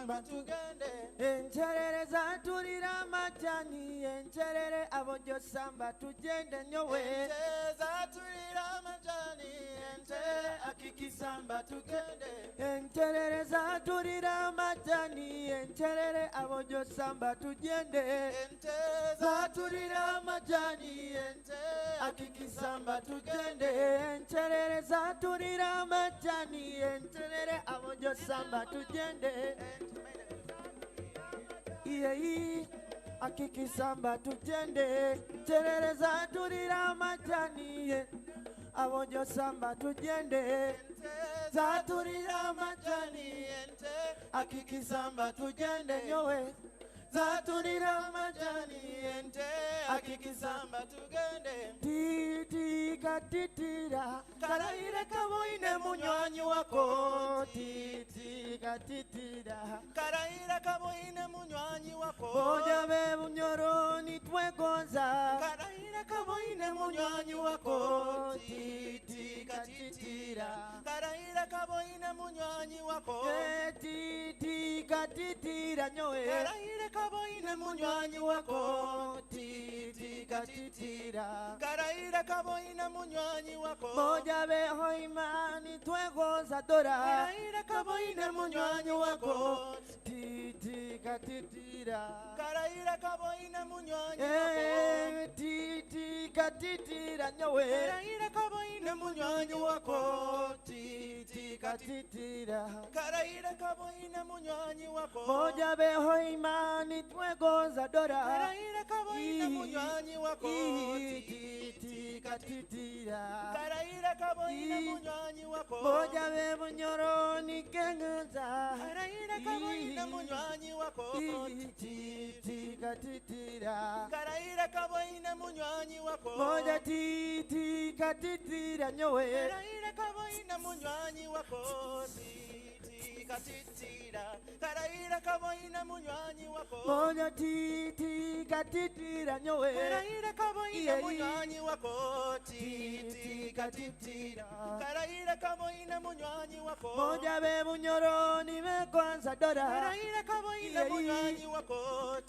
akikisamba tugende encherere zatulira majani encherere abojo samba tugende nyowe zatulira majani encherere akikisamba tugende encherere zatulira majani encherere abojo samba tugende zatulira majani encherere akikisamba tugende encherere zatulira majani encherere abojo samba tugende Iye akikisamba tugende encherere zatulira majani abojo samba tugende zatulira majani akikisamba tugende nyowe zatulira majani akikisamba tugende titi katitira karaire kaboine munywanyi wako titi katitira karaire kaboine munywanyi wako boja be bunyoroni twegonza karaire kaboine munywanyi wako titi katitira karaire kaboine munywanyi wako titi katitira nyowe karaire kaboine munywanyi wako titi katitira karaira kaboine munywanyi wako moja beho imani twegoza dora karaira kaboine munywanyi wako titi katitira karaira kaboine munywanyi wako titi katitira nyowe karaira kaboine munywanyi wako titi katitira karaira kaboine munywanyi wako moja beho imani twegoza dora karaira kaboine munywanyi wako titi katitira karaira kaboine munywanyi wako moja be bunyoroni kengenza karaira kaboine munywanyi wako titi katitira karaira kaboine munywanyi wako moja titi katitira nyowe karaira kaboine munywanyi wako titi katitira karaira kaboine munywanyi wako moja titi katitira nyowe karaira kaboine munywanyi wako titi katitira karaira kaboine munywanyi wako moja be bunyoroni mekwanza dora karaira kaboine munywanyi wako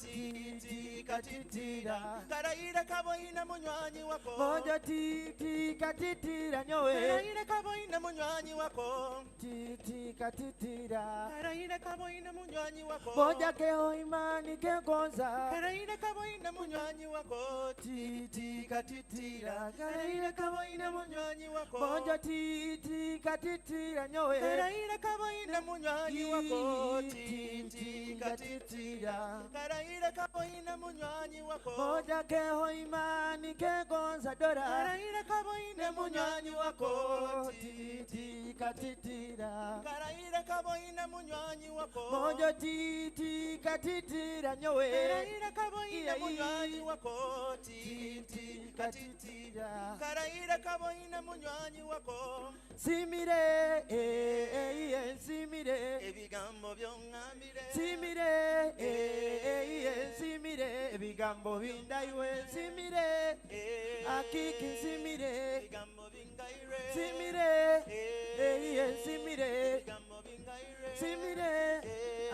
titi katitira karaira kaboine munywanyi wako moja titi katitira nyowe karaira kaboine munywanyi wako titi katitira karaira kaboine munywanyi wako moja keo imani kegonza karaira kaboine munywanyi wako titi katitira karaira kaboine munywanyi wako moja titi katitira nyowe karaira kaboine munywanyi wako titi katitira karaira kaboine munywanyi wako moja keo imani kegonza dora karaira kaboine munywanyi wako titi katitira karaira kaboine munywanyi wako moja titi katitira nyowe karaira kaboine munywanyi wako titi katitira karaira kaboine munywanyi wako simire simire ebigambo byongambire simire simire ebigambo bindaiwe simire akiki simire ebigambo bingaire simire simire ebigambo bingaire simire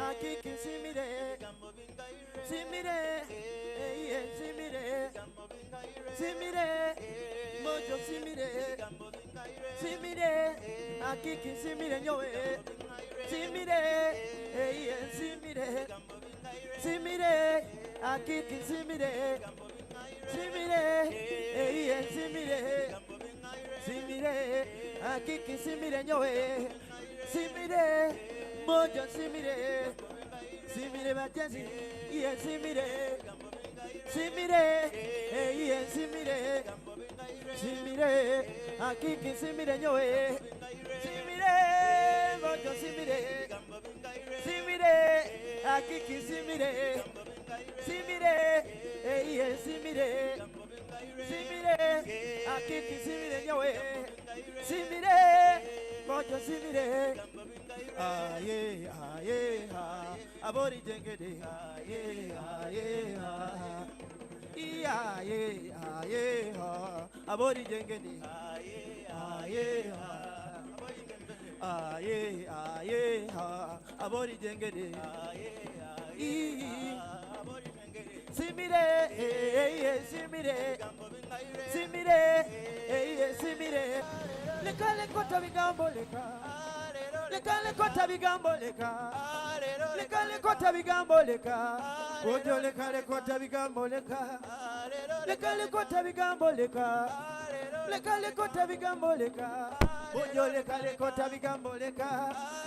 akiki simire ebigambo bingaire simire simire ebigambo bingaire simire mojo simire ebigambo bingaire simire akiki simire nyowe simire simire simire akiki simire simire simire simire akiki simire nyowe simire mojo simire simire bajezi simire simire simire simire akiki simire nyowe simire mojo simire simire akiki simire simire simire simire akiki simire nyowe simire mojo simire aye aye ha abori jengede aye aye ha aye aye ha abori jengede aye aye ha aye aye ha abori jengere simire simire simire simire lekale kota bigambo lekale kota bigambo lekale kota bigambo ojo lekale kota bigambo lekale kota bigambo lekale kota bigambo ojo lekale kota bigambo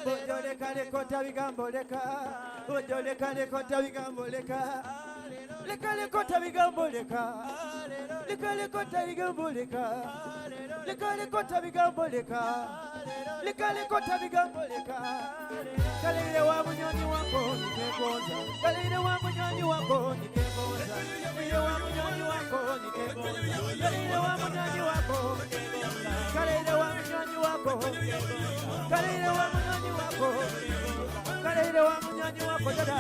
ojo lekale kota bigambo ojo lekale kota bigambo lekale kota bigambo lekale kota bigambo lekale kota bigambo lekale kota bigambo kalile wa munyonyi wako nikegonza kalile wa munyonyi wako nikegonza kalile wa munyonyi wako nikegonza kalile wa munyonyi wako kalile wa munyonyi wako kalile wa munyonyi wako kalile wa munyonyi wako dada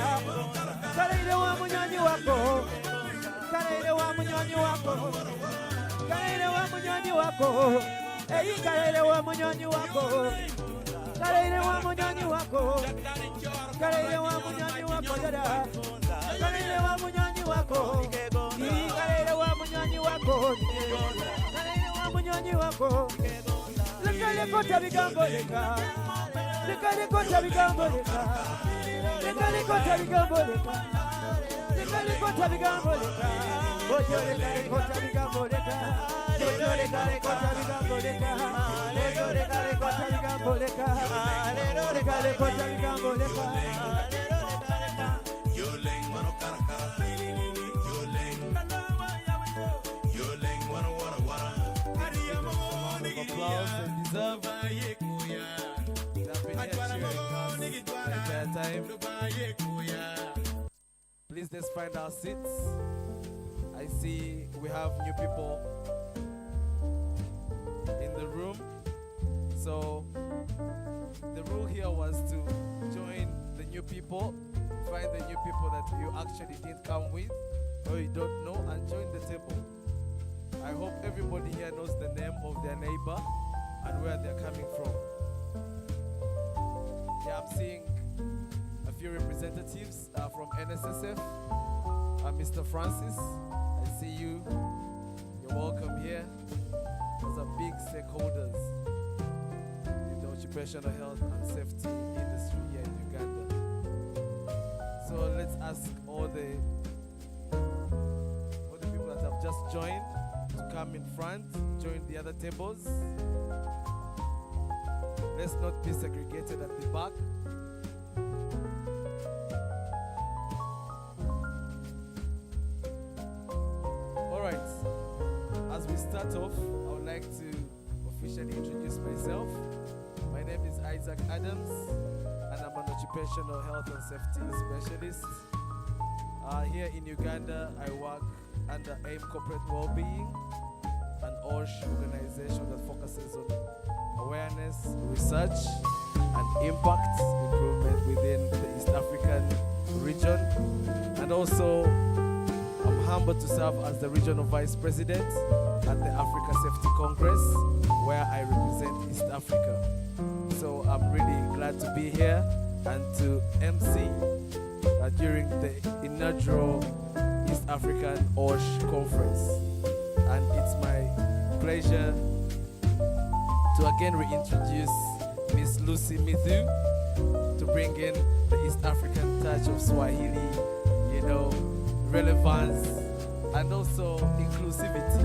kalile wa munyonyi wako kalile wa munyonyi wako kalile wa munyonyi wako eyi kalile wa munyonyi wako kalile wa munyonyi wako kalile wa munyonyi wako dada kalile wa munyonyi wako kalile wa munyonyi wako kalile wa munyonyi wako lekale kota bigambo lekale kota bigambo lekale kota bigambo lekale kota bigambo ojo lekale kota bigambo ojo lekale kota bigambo ojo lekale kota bigambo lekale kota bigambo Yoleng mano karakara Yoleng Yoleng wana applause and deserve time. Please let's find our seats. I see we have new people in the room. So the rule here was to join the new people, find the new people that you actually didn't come with or you don't know, and join the table. I hope everybody here knows the name of their neighbor and where they're coming from. Yeah, I'm seeing a few representatives from NSSF. Mr. Francis, I see you. You're welcome here. Those are big stakeholders in the occupational health and safety industry here in Uganda. So let's ask all the people that have just joined to come in front, join the other tables. Let's not be segregated at the back. All right, as we start off, I would like to officially introduce myself. My name is Isaac Adams, and I'm an occupational health and safety specialist. Here in Uganda, I work under AIM Corporate Wellbeing, an OSH organization that focuses on awareness, research, and impact improvement within the East African region. And also, I'm humbled to serve as the Regional Vice President at the Africa Safety Congress, where I represent East Africa. So I'm really glad to be here and to MC during the inaugural East African OSH Conference. And it's my pleasure to again reintroduce Miss Lucy Mithu to bring in the East African touch of Swahili, relevance and also inclusivity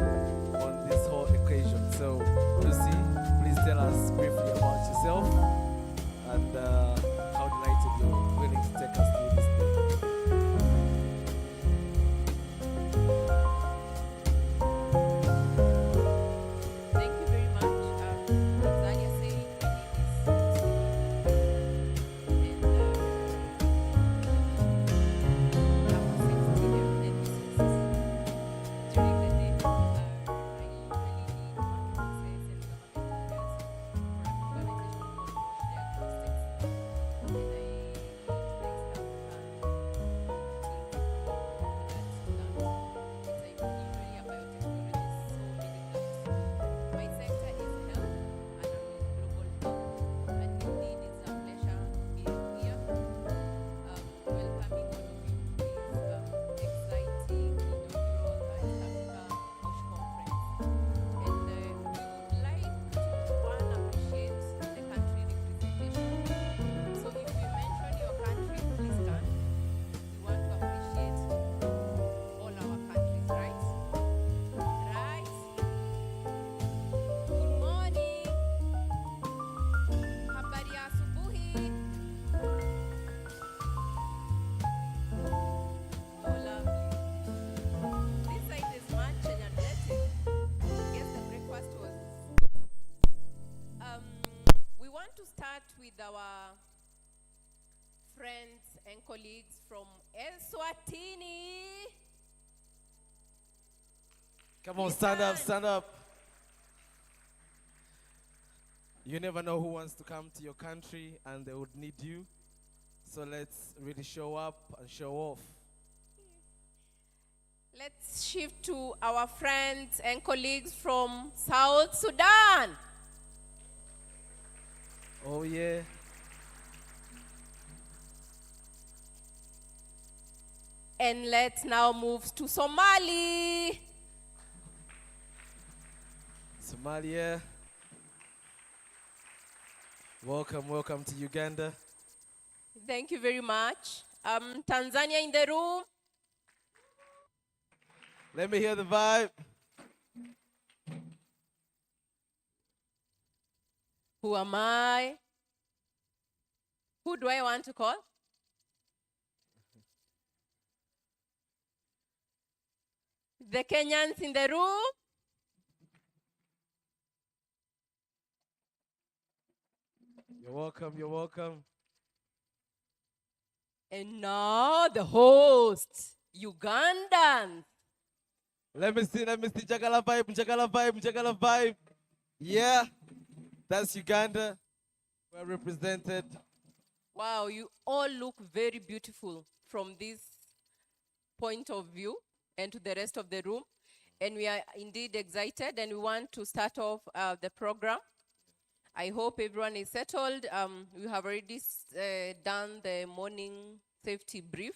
on this whole occasion. So Lucy, please tell us briefly about yourself and how delighted you're willing to take us through this day. friends and colleagues from Eswatini. Come on, stand up, stand up. You never know who wants to come to your country and they would need you. So let's really show up and show off. Let's shift to our friends and colleagues from South Sudan. Oh, yeah. And let's now move to Somali. Somalia. Welcome, welcome to Uganda. Thank you very much. Tanzania in the room. Let me hear the vibe. Who am I? Who do I want to call? The Kenyans in the room. You're welcome, you're welcome. And now the hosts, Ugandans. Let me see. Jagala vibe. Yeah, that's Uganda. We're represented. Wow, you all look very beautiful from this point of view and to the rest of the room. And we are indeed excited and we want to start off the program. I hope everyone is settled. We have already done the morning safety brief.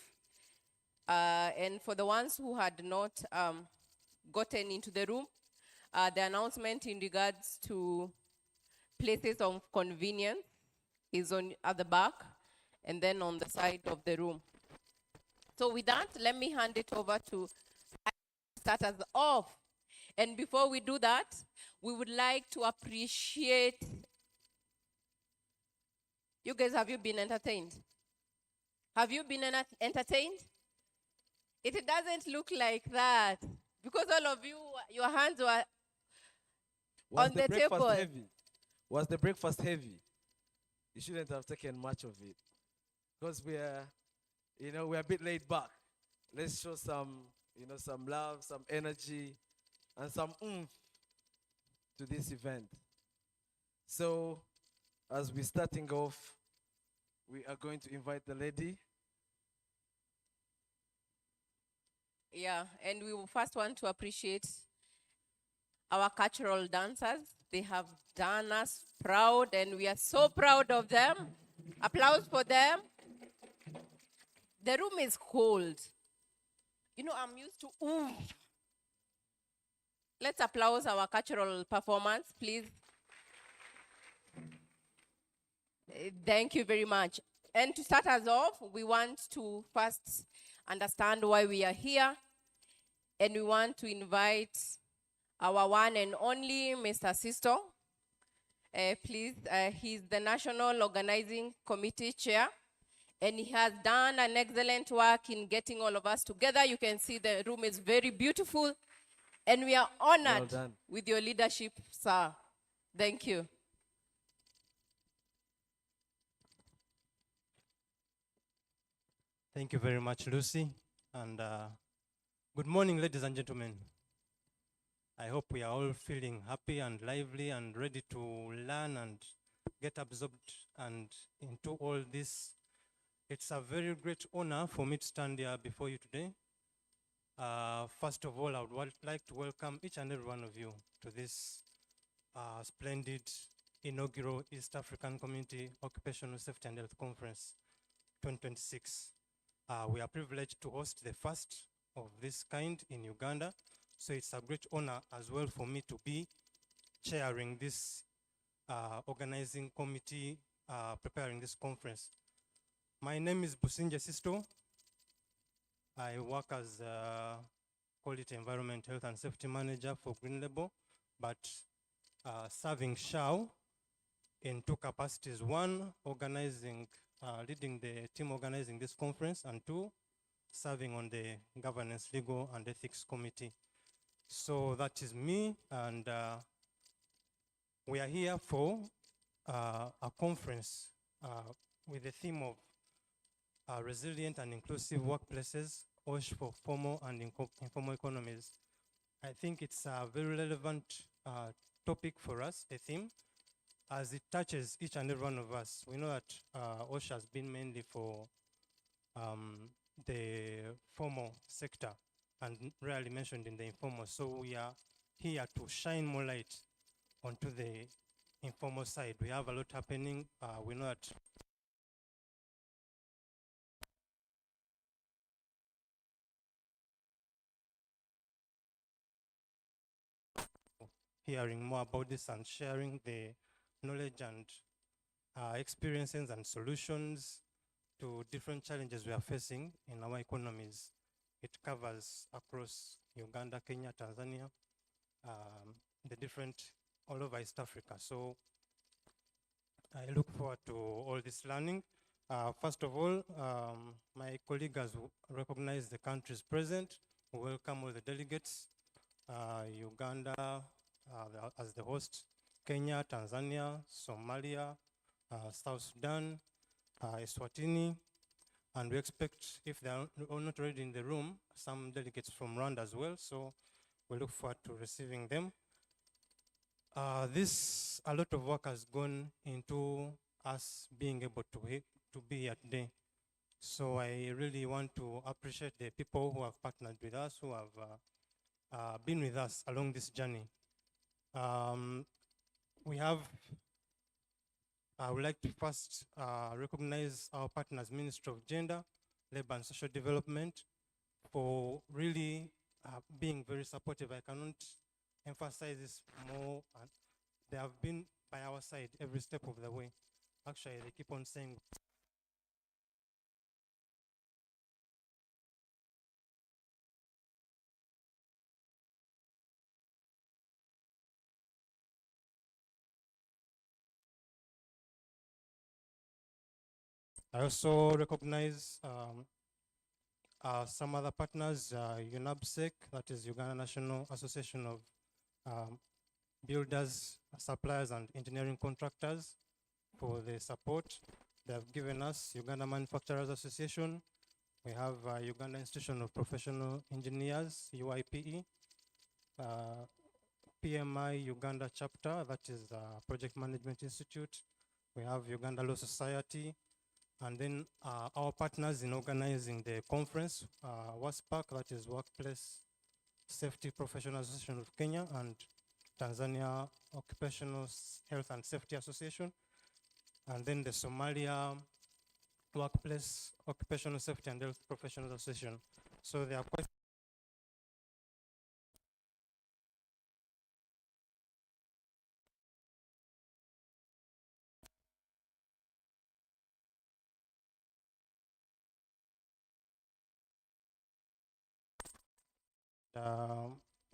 And for the ones who had not gotten into the room, the announcement in regards to places of convenience is at the back and then on the side of the room. So with that, let me hand it over to start us off. And before we do that, we would like to appreciate. You guys, have you been entertained? Have you been entertained? It doesn't look like that. Because all of you, your hands were on the table. Heavy? Was the breakfast heavy? You shouldn't have taken much of it. Because we're a bit laid back. Let's show some, some love, some energy, and some oomph to this event. So, as we're starting off, we are going to invite the lady. Yeah, and we will first want to appreciate our cultural dancers. They have done us proud, and we are so proud of them. Applause for them. The room is cold. I'm used to oomph. Let's applaud our cultural performance, please. Thank you very much. And to start us off, we want to first understand why we are here. And we want to invite our one and only Mr. Sisto. Please, he's the National Organizing Committee Chair. And he has done an excellent work in getting all of us together. You can see the room is very beautiful. And we are honored with your leadership, sir. Thank you. Thank you very much, Lucy. And good morning, ladies and gentlemen. I hope we are all feeling happy and lively and ready to learn and get absorbed and into all this. It's a very great honor for me to stand here before you today. First of all, I would like to welcome each and every one of you to this splendid inaugural East African Community Occupational Safety and Health Conference 2026. We are privileged to host the first of this kind in Uganda. So it's a great honor as well for me to be chairing this organizing committee preparing this conference. My name is Businje Sisto. I work as Quality Environment Health and Safety Manager for Green Label, but serving SHAU in two capacities. One, leading the team organizing this conference, and two, serving on the Governance, Legal and Ethics Committee. So that is me, and we are here for a conference with the theme of resilient and inclusive workplaces, OSH for formal and informal economies. I think it's a very relevant topic for us, a theme, as it touches each and every one of us. We know that OSH has been mainly for the formal sector and rarely mentioned in the informal. So we are here to shine more light onto the informal side. We have a lot happening. We know that hearing more about this and sharing the knowledge and experiences and solutions to different challenges we are facing in our economies. It covers across Uganda, Kenya, Tanzania, the different, all over East Africa. So I look forward to all this learning. First of all, my colleague has recognized the countries present. We welcome all the delegates. Uganda as the host, Kenya, Tanzania, Somalia, South Sudan, Eswatini, and we expect, if they are not already in the room, some delegates from Rwanda as well, so we look forward to receiving them. A lot of work has gone into us being able to be here today. So I really want to appreciate the people who have partnered with us, who have been with us along this journey. I would like to first recognize our partners, Ministry of Gender, Labor and Social Development, for really being very supportive. I cannot emphasize this more. They have been by our side every step of the way. Actually, they keep on saying, I also recognize some other partners, UNABSEC, that is Uganda National Association of Builders, Suppliers and Engineering Contractors, for the support they have given us. Uganda Manufacturers Association, we have Uganda Institution of Professional Engineers, UIPE, PMI Uganda chapter, that is Project Management Institute. We have Uganda Law Society, and then our partners in organizing the conference, WASPAC, that is Workplace Safety Professional Association of Kenya, and Tanzania Occupational Health and Safety Association, and then the Somalia Workplace Occupational Safety and Health Professionals Association. So they are quite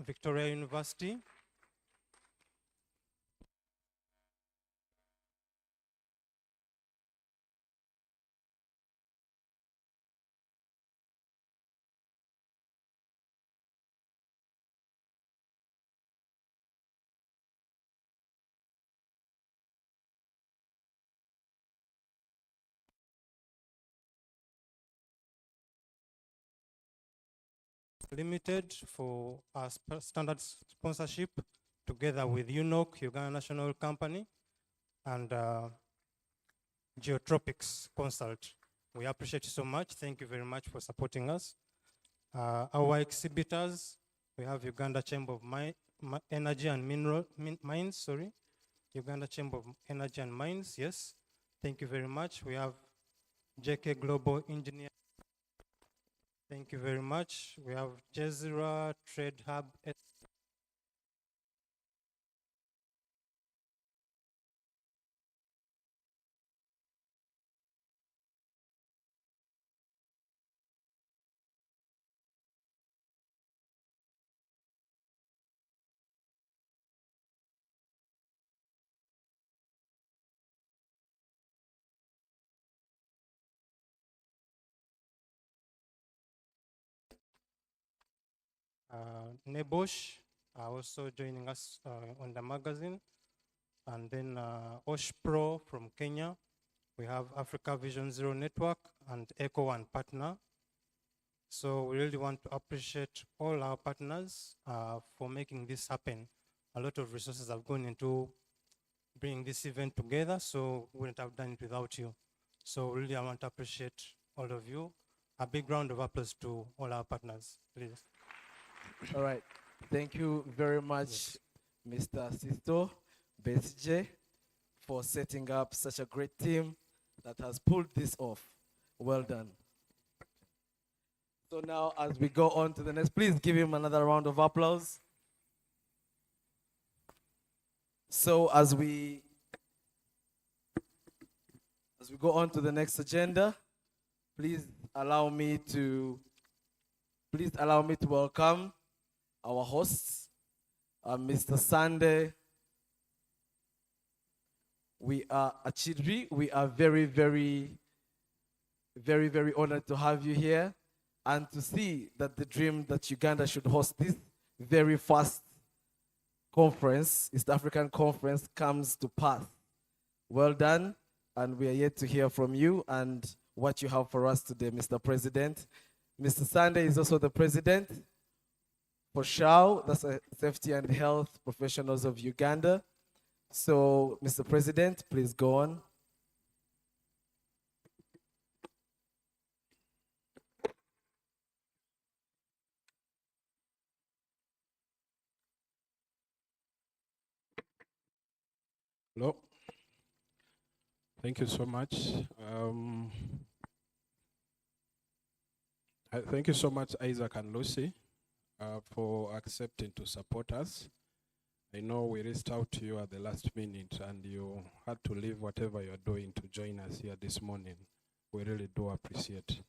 Victoria University, Limited for our standard sponsorship, together with UNOC, Uganda National Company, and Geotropics Consult. We appreciate you so much. Thank you very much for supporting us. Our exhibitors, we have Uganda Chamber of Energy and Mines, sorry. Uganda Chamber of Energy and Mines, yes. Thank you very much. We have JK Global Engineer. Thank you very much. We have Jezira Trade Hub. Nebosh are also joining us on the magazine. And then OSH Pro from Kenya. We have Africa Vision Zero Network and ECO1 partner. So we really want to appreciate all our partners for making this happen. A lot of resources have gone into bringing this event together, so we wouldn't have done it without you. So really I want to appreciate all of you. A big round of applause to all our partners, please. All right. Thank you very much, Mr. Sisto Besije, for setting up such a great team that has pulled this off. Well done. So now, as we go on to the next, please give him another round of applause. So as we go on to the next agenda, please allow me to welcome our hosts, Mr. Sunday. We are Achidri. We are very, very, very, very honored to have you here and to see that the dream that Uganda should host this very first conference, East African conference, comes to pass. Well done, and we are yet to hear from you and what you have for us today, Mr. President. Mr. Sunday is also the president for SHAU, that's Safety and Health Professionals of Uganda. So, Mr. President, please go on. Hello. Thank you so much. Thank you so much, Isaac and Lucy, for accepting to support us. I know we reached out to you at the last minute and you had to leave whatever you're doing to join us here this morning. We really do appreciate.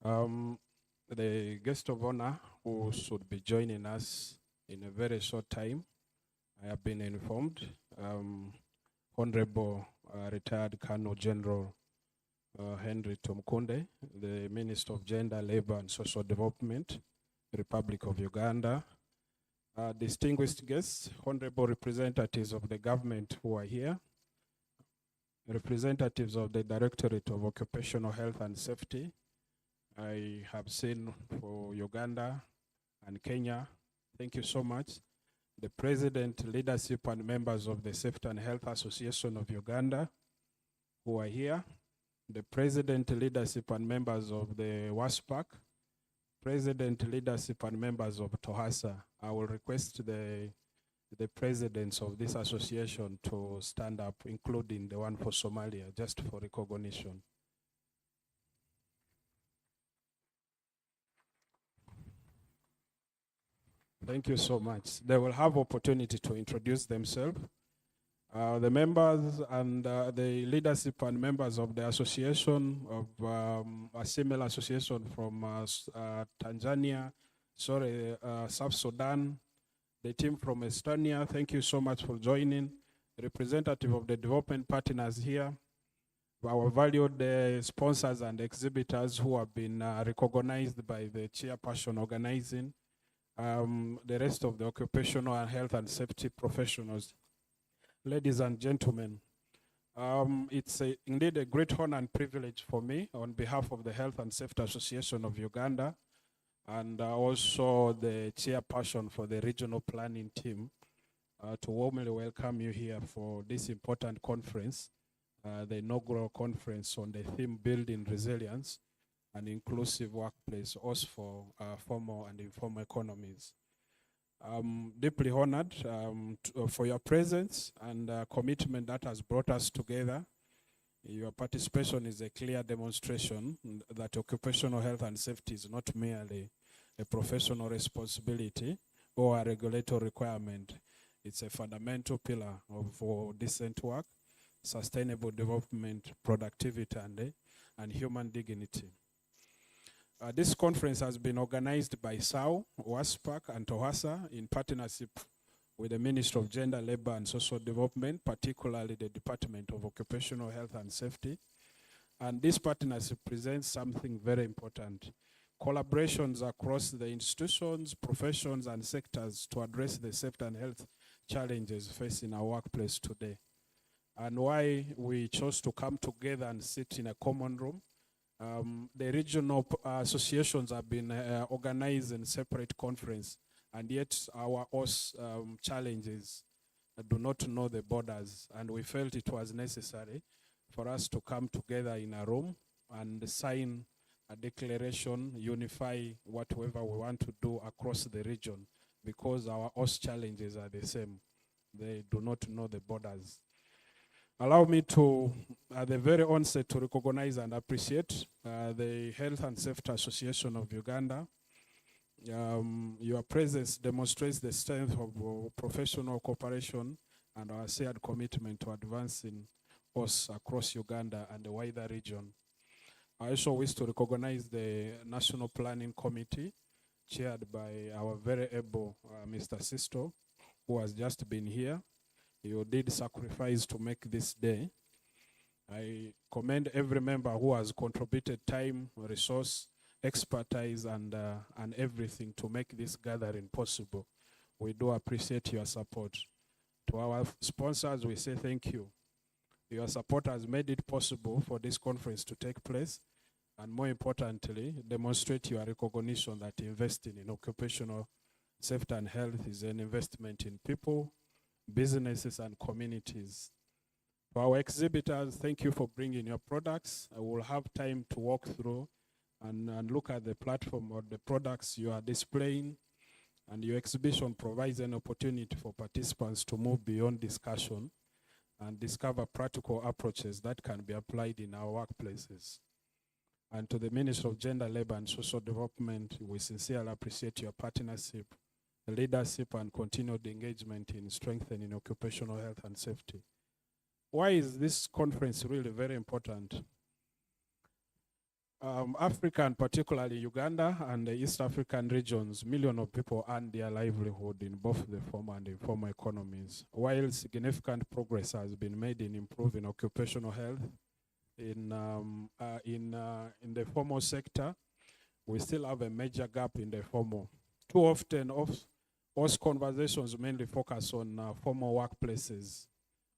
The guest of honor who should be joining us in a very short time, I have been informed, Honorable retired Colonel General Henry Tumukunde, the Minister of Gender, Labor and Social Development, Republic of Uganda. Distinguished guests, honorable representatives of the government who are here, representatives of the Directorate of Occupational Health and Safety. I have seen for Uganda and Kenya. Thank you so much. The President, leadership and members of the Safety and Health Association of Uganda who are here. The President, leadership and members of the WASPAC. President, leadership and members of TOHASA. I will request the presidents of this association to stand up, including the one for Somalia, just for recognition. Thank you so much. They will have opportunity to introduce themselves. The members and the leadership and members of the association of a similar association from Tanzania, South Sudan, the team from Estonia, thank you so much for joining. Representative of the development partners here, our valued sponsors and exhibitors who have been recognized by the chairperson organizing, the rest of the occupational and health and safety professionals. Ladies and gentlemen, it's indeed a great honor and privilege for me on behalf of the Health and Safety Association of Uganda and also the chairperson for the regional planning team to warmly welcome you here for this important conference, the inaugural conference on the theme Building Resilience and Inclusive Workplace, also for formal and informal economies. I'm deeply honored for your presence and commitment that has brought us together. Your participation is a clear demonstration that occupational health and safety is not merely a professional responsibility or a regulatory requirement. It's a fundamental pillar of decent work, sustainable development, productivity, and human dignity. This conference has been organized by SHAU, WASPAC, and TOHASA in partnership with the Ministry of Gender, Labor, and Social Development, particularly the Department of Occupational Health and Safety. And this partnership presents something very important: collaborations across the institutions, professions, and sectors to address the safety and health challenges facing our workplace today. and why we chose to come together and sit in a common room. The regional associations have been organized in separate conference, and yet our host challenges do not know the borders, and we felt it was necessary for us to come together in a room and sign a declaration, unify whatever we want to do across the region, because our host challenges are the same. They do not know the borders. Allow me to, at the very onset, to recognize and appreciate the Health and Safety Association of Uganda. Your presence demonstrates the strength of professional cooperation and our shared commitment to advancing us across Uganda and the wider region. I also wish to recognize the National Planning Committee, chaired by our very able Mr. Sisto, who has just been here. You did sacrifice to make this day. I commend every member who has contributed time, resource, expertise, and everything to make this gathering possible. We do appreciate your support. To our sponsors, we say thank you. Your support has made it possible for this conference to take place, and more importantly, demonstrate your recognition that investing in occupational safety and health is an investment in people, businesses, and communities. For our exhibitors, thank you for bringing your products. I will have time to walk through and look at the platform or the products you are displaying, and your exhibition provides an opportunity for participants to move beyond discussion and discover practical approaches that can be applied in our workplaces. And to the Ministry of Gender, Labor and Social Development, we sincerely appreciate your partnership, leadership, and continued engagement in strengthening occupational health and safety. Why is this conference really very important? Africa, and particularly Uganda and the East African regions, millions of people earn their livelihood in both the formal and informal economies. While significant progress has been made in improving occupational health in the formal sector, we still have a major gap in the formal. Too often, most conversations mainly focus on formal workplaces,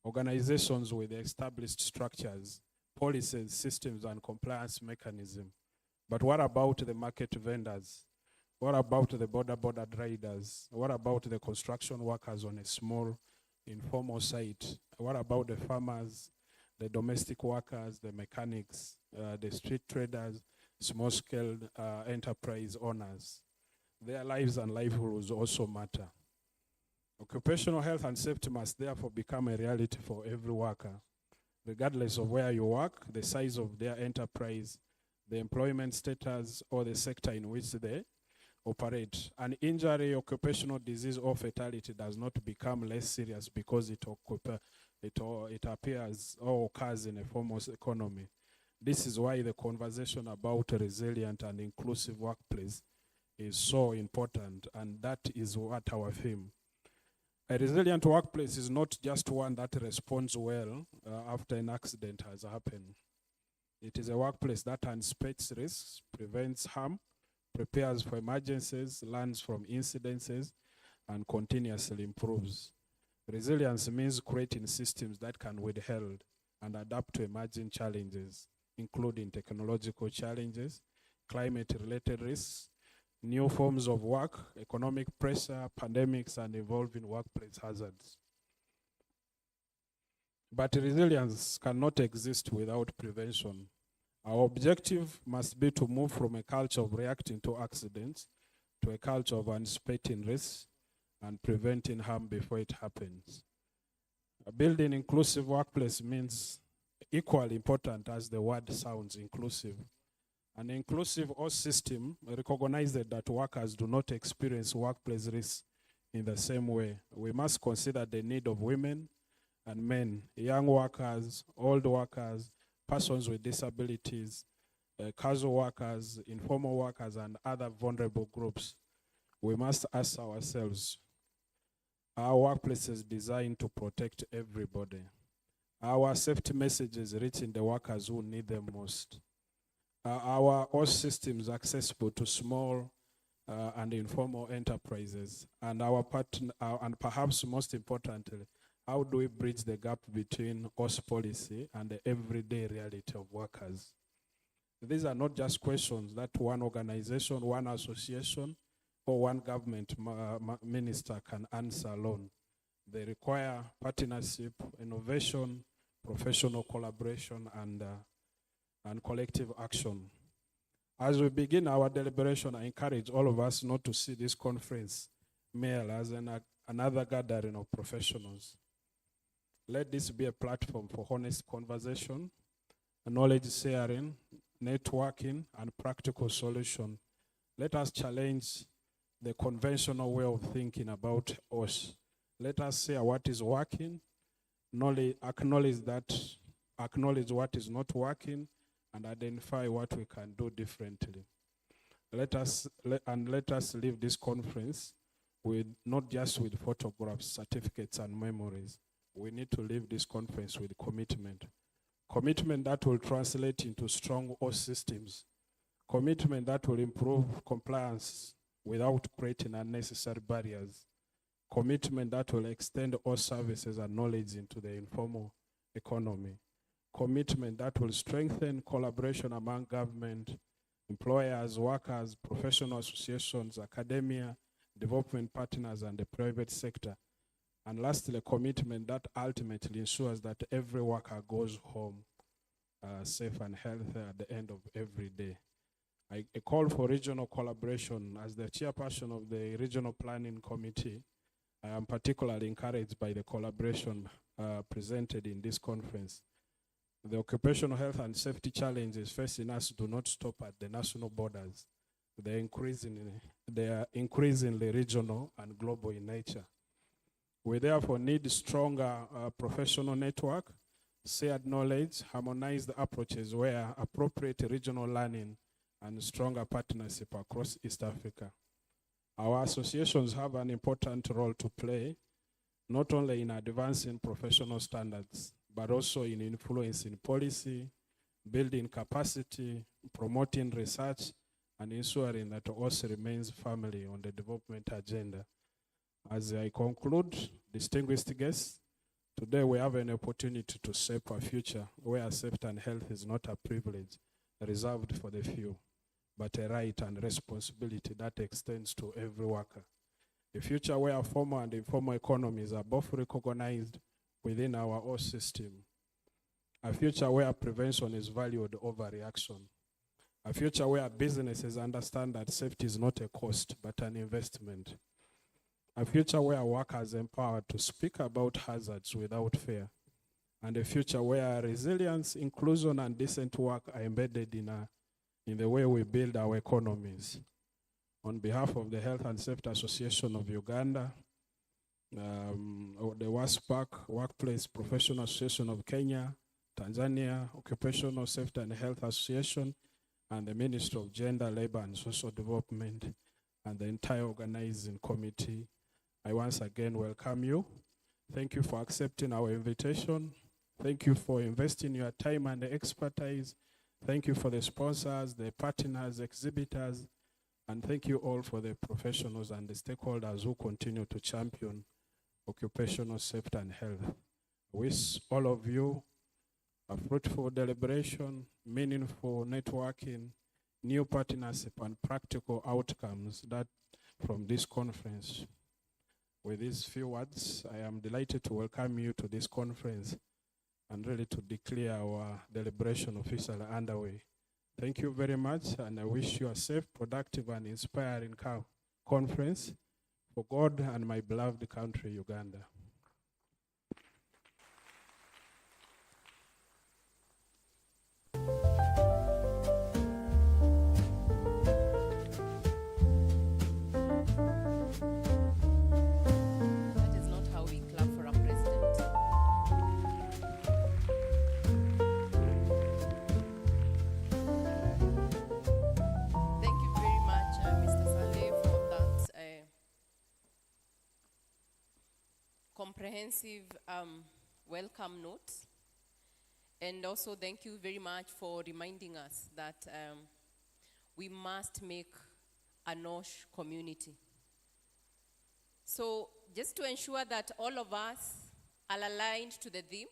organizations with established structures, policies, systems, and compliance mechanism. But what about the market vendors? What about the border traders? What about the construction workers on a small informal site? What about the farmers, the domestic workers, the mechanics, the street traders, small-scale enterprise owners? Their lives and livelihoods also matter. Occupational health and safety must therefore become a reality for every worker, regardless of where you work, the size of their enterprise, the employment status, or the sector in which they operate. An injury, occupational disease, or fatality does not become less serious because it appears or occurs in a formal economy. This is why the conversation about a resilient and inclusive workplace is so important, and that is what our theme. A resilient workplace is not just one that responds well after an accident has happened. It is a workplace that anticipates risks, prevents harm, prepares for emergencies, learns from incidences, and continuously improves. Resilience means creating systems that can withhold and adapt to emerging challenges, including technological challenges, climate-related risks, new forms of work, economic pressure, pandemics, and evolving workplace hazards. But resilience cannot exist without prevention. Our objective must be to move from a culture of reacting to accidents to a culture of anticipating risks and preventing harm before it happens. Building inclusive workplace means equally important as the word sounds, inclusive. An inclusive host system recognizes that workers do not experience workplace risks in the same way. We must consider the need of women and men, young workers, old workers, persons with disabilities, casual workers, informal workers, and other vulnerable groups. We must ask ourselves, are workplaces designed to protect everybody? Are our safety messages reaching the workers who need them most? Are our host systems accessible to small and informal enterprises? And and perhaps most importantly, How do we bridge the gap between OS policy and the everyday reality of workers? These are not just questions that one organization, one association, or one government minister can answer alone. They require partnership, innovation, professional collaboration, and collective action. As we begin our deliberation, I encourage all of us not to see this conference merely as another gathering of professionals. Let this be a platform for honest conversation, knowledge sharing, networking, and practical solution. Let us challenge the conventional way of thinking about us. Let us say what is working, acknowledge what is not working, and identify what we can do differently. Let us leave this conference with not just with photographs, certificates, and memories. We need to leave this conference with commitment. Commitment that will translate into strong OS systems. Commitment that will improve compliance without creating unnecessary barriers. Commitment that will extend all services and knowledge into the informal economy. Commitment that will strengthen collaboration among government, employers, workers, professional associations, academia, development partners, and the private sector. And lastly, a commitment that ultimately ensures that every worker goes home safe and healthy at the end of every day. I call for regional collaboration. As the chairperson of the Regional Planning Committee, I am particularly encouraged by the collaboration presented in this conference. The occupational health and safety challenges facing us do not stop at the national borders. They are increasingly regional and global in nature. We therefore need stronger professional network, shared knowledge, harmonized approaches where appropriate regional learning and stronger partnership across East Africa. Our associations have an important role to play, not only in advancing professional standards, but also in influencing policy, building capacity, promoting research, and ensuring that OS remains firmly on the development agenda. As I conclude, distinguished guests, today we have an opportunity to shape a future where safety and health is not a privilege reserved for the few, but a right and responsibility that extends to every worker. A future where formal and informal economies are both recognized within our own system. A future where prevention is valued over reaction. A future where businesses understand that safety is not a cost, but an investment. A future where workers are empowered to speak about hazards without fear. And a future where resilience, inclusion, and decent work are embedded in the way we build our economies. On behalf of the Health and Safety Association of Uganda, the WASPAC, Workplace Professional Association of Kenya, Tanzania, Occupational Safety and Health Association, and the Ministry of Gender, Labor, and Social Development, and the entire organizing committee, I once again welcome you. Thank you for accepting our invitation. Thank you for investing your time and expertise. Thank you for the sponsors, the partners, exhibitors, and thank you all for the professionals and the stakeholders who continue to champion occupational safety and health. I wish all of you a fruitful deliberation, meaningful networking, new partnership, and practical outcomes that from this conference. With these few words, I am delighted to welcome you to this conference and really to declare our deliberation officially underway. Thank you very much, and I wish you a safe, productive, and inspiring conference for God and my beloved country, Uganda. That is not how we clap for a president. Thank you very much, Mr. Saleh, for that comprehensive welcome note. And also thank you very much for reminding us that we must make a NOSH community. So just to ensure that all of us are aligned to the theme.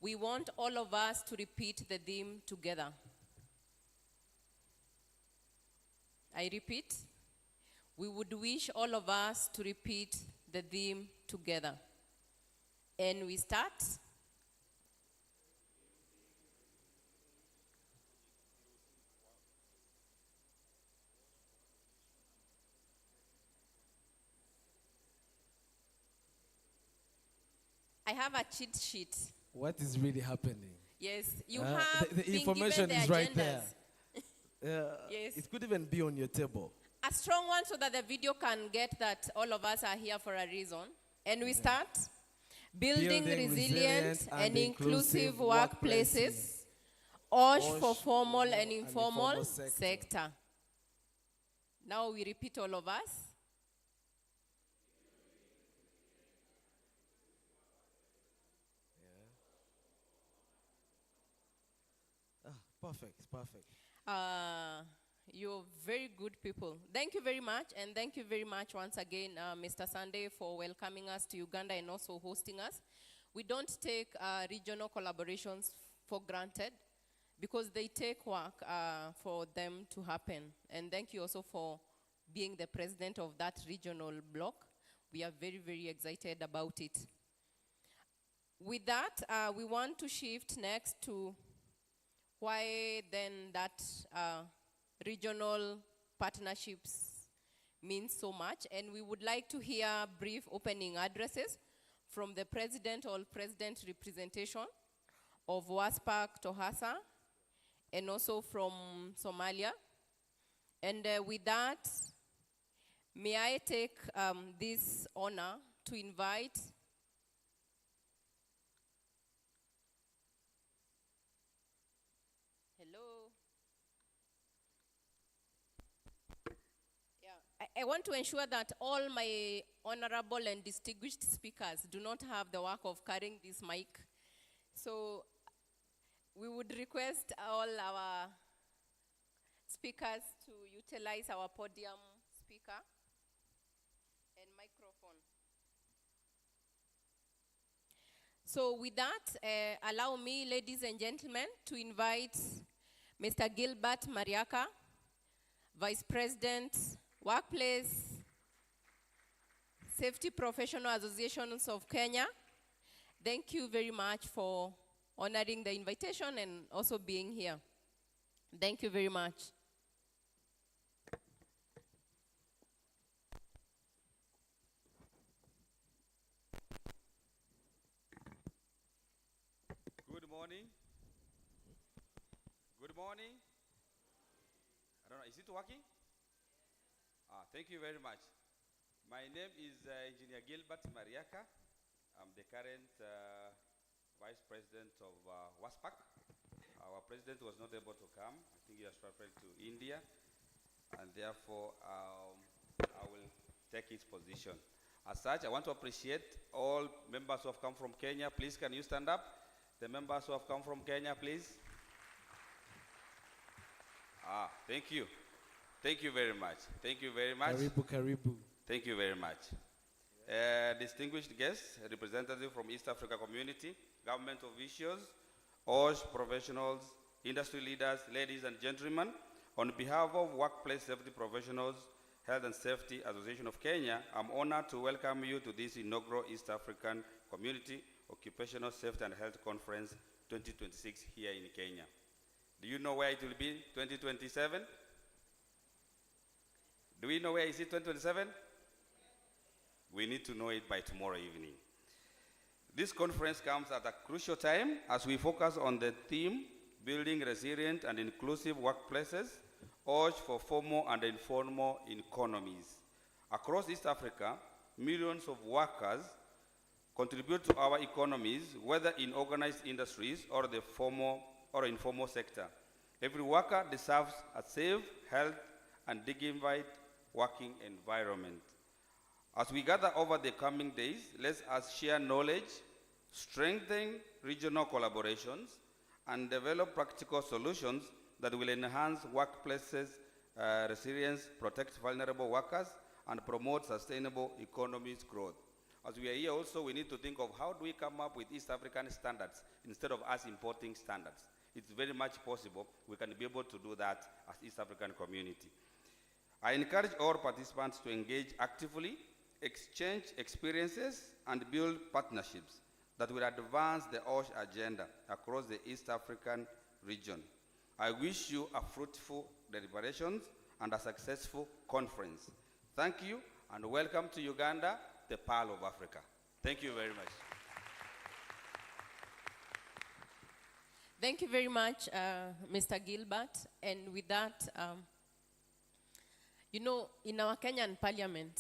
We want all of us to repeat the theme together. I repeat, we would wish all of us to repeat the theme together. And we start. I have a cheat sheet. What is really happening? Yes, you have the been information given the is right there. agendas. Yes. It could even be on your table. A strong one so that the video can get that all of us are here for a reason. And we start. Building resilient and inclusive workplaces. OSH for formal and informal sector. Now we repeat all of us. Perfect, perfect. You're very good people. Thank you very much, and thank you very much once again, Mr. Sunday, for welcoming us to Uganda and also hosting us. We don't take regional collaborations for granted because they take work for them to happen. And thank you also for being the president of that regional block. We are very, very excited about it. With that, we want to shift next to why then that regional partnerships mean so much. And we would like to hear brief opening addresses from the president or president representation of WASPAC Tohasa and also from Somalia. And with that, may I take this honor to invite I want to ensure that all my honorable and distinguished speakers do not have the work of carrying this mic. So we would request all our speakers to utilize our podium speaker and microphone. So with that, allow me, ladies and gentlemen, to invite Mr. Gilbert Mariaka, Vice President, Workplace Safety Professional Associations of Kenya. Thank you very much for honoring the invitation and also being here. Thank you very much. Good morning. Good morning. I don't know, is it working? Thank you very much. My name is Engineer Gilbert Mariaka. I'm the current Vice President of WASPAC. Our President was not able to come. I think he has traveled to India. And therefore, I will take his position. As such, I want to appreciate all members who have come from Kenya. Please, can you stand up? The members who have come from Kenya, please. Thank you. Thank you very much. Thank you very much. Karibu, karibu. Thank you very much. Distinguished guests, representatives from East Africa community, government officials, OSH professionals, industry leaders, ladies and gentlemen, on behalf of Workplace Safety Professionals, Health and Safety Association of Kenya, I'm honored to welcome you to this inaugural East African Community Occupational Safety and Health Conference 2026 here in Kenya. Do you know where it will be 2027? Do we know where is it 2027? We need to know it by tomorrow evening. This conference comes at a crucial time as we focus on the theme, building resilient and inclusive workplaces, OSH for formal and informal economies. Across East Africa, millions of workers contribute to our economies, whether in organized industries or the formal or informal sector. Every worker deserves a safe, health, and dignified working environment. As we gather over the coming days, let us share knowledge, strengthen regional collaborations, and develop practical solutions that will enhance workplaces' resilience, protect vulnerable workers, and promote sustainable economies growth. As we are here also, we need to think of how do we come up with East African standards instead of us importing standards. It's very much possible we can be able to do that as East African community. I encourage all participants to engage actively, exchange experiences, and build partnerships that will advance the OSH agenda across the East African region. I wish you a fruitful deliberations and a successful conference. Thank you, and welcome to Uganda, the Pearl of Africa. Thank you very much. Thank you very much, Mr. Gilbert. And with that, you know, in our Kenyan parliament,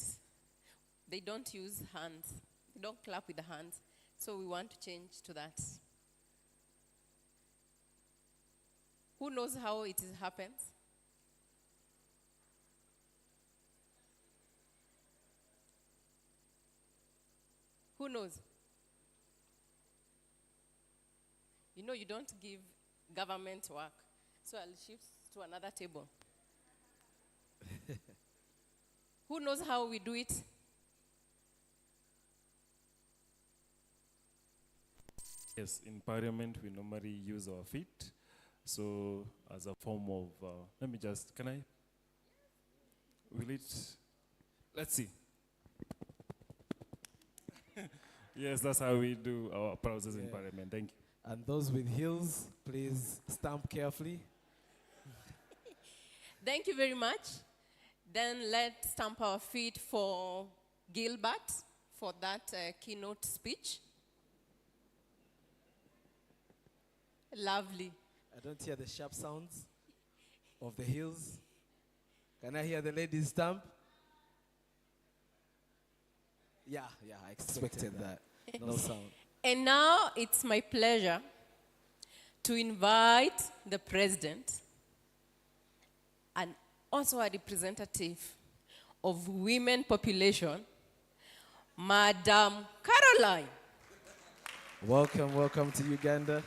they don't use hands. They don't clap with the hands. So we want to change to that. Who knows how it happens? Who knows? You know, you don't give government work. So I'll shift to another table. Who knows how we do it? Yes, in Parliament, we normally use our feet. So as a form of, let me just, can I? Will it, let's see. Yes, that's how we do our process in Parliament. Thank you. And those with heels, please stamp carefully. Thank you very much. Then let's stamp our feet for Gilbert for that keynote speech. Lovely. I don't hear the sharp sounds of the heels. Can I hear the ladies stamp? Yeah, I expected that. No sound. And now it's my pleasure to invite the president and also a representative of women population, Madam Caroline. Welcome to Uganda.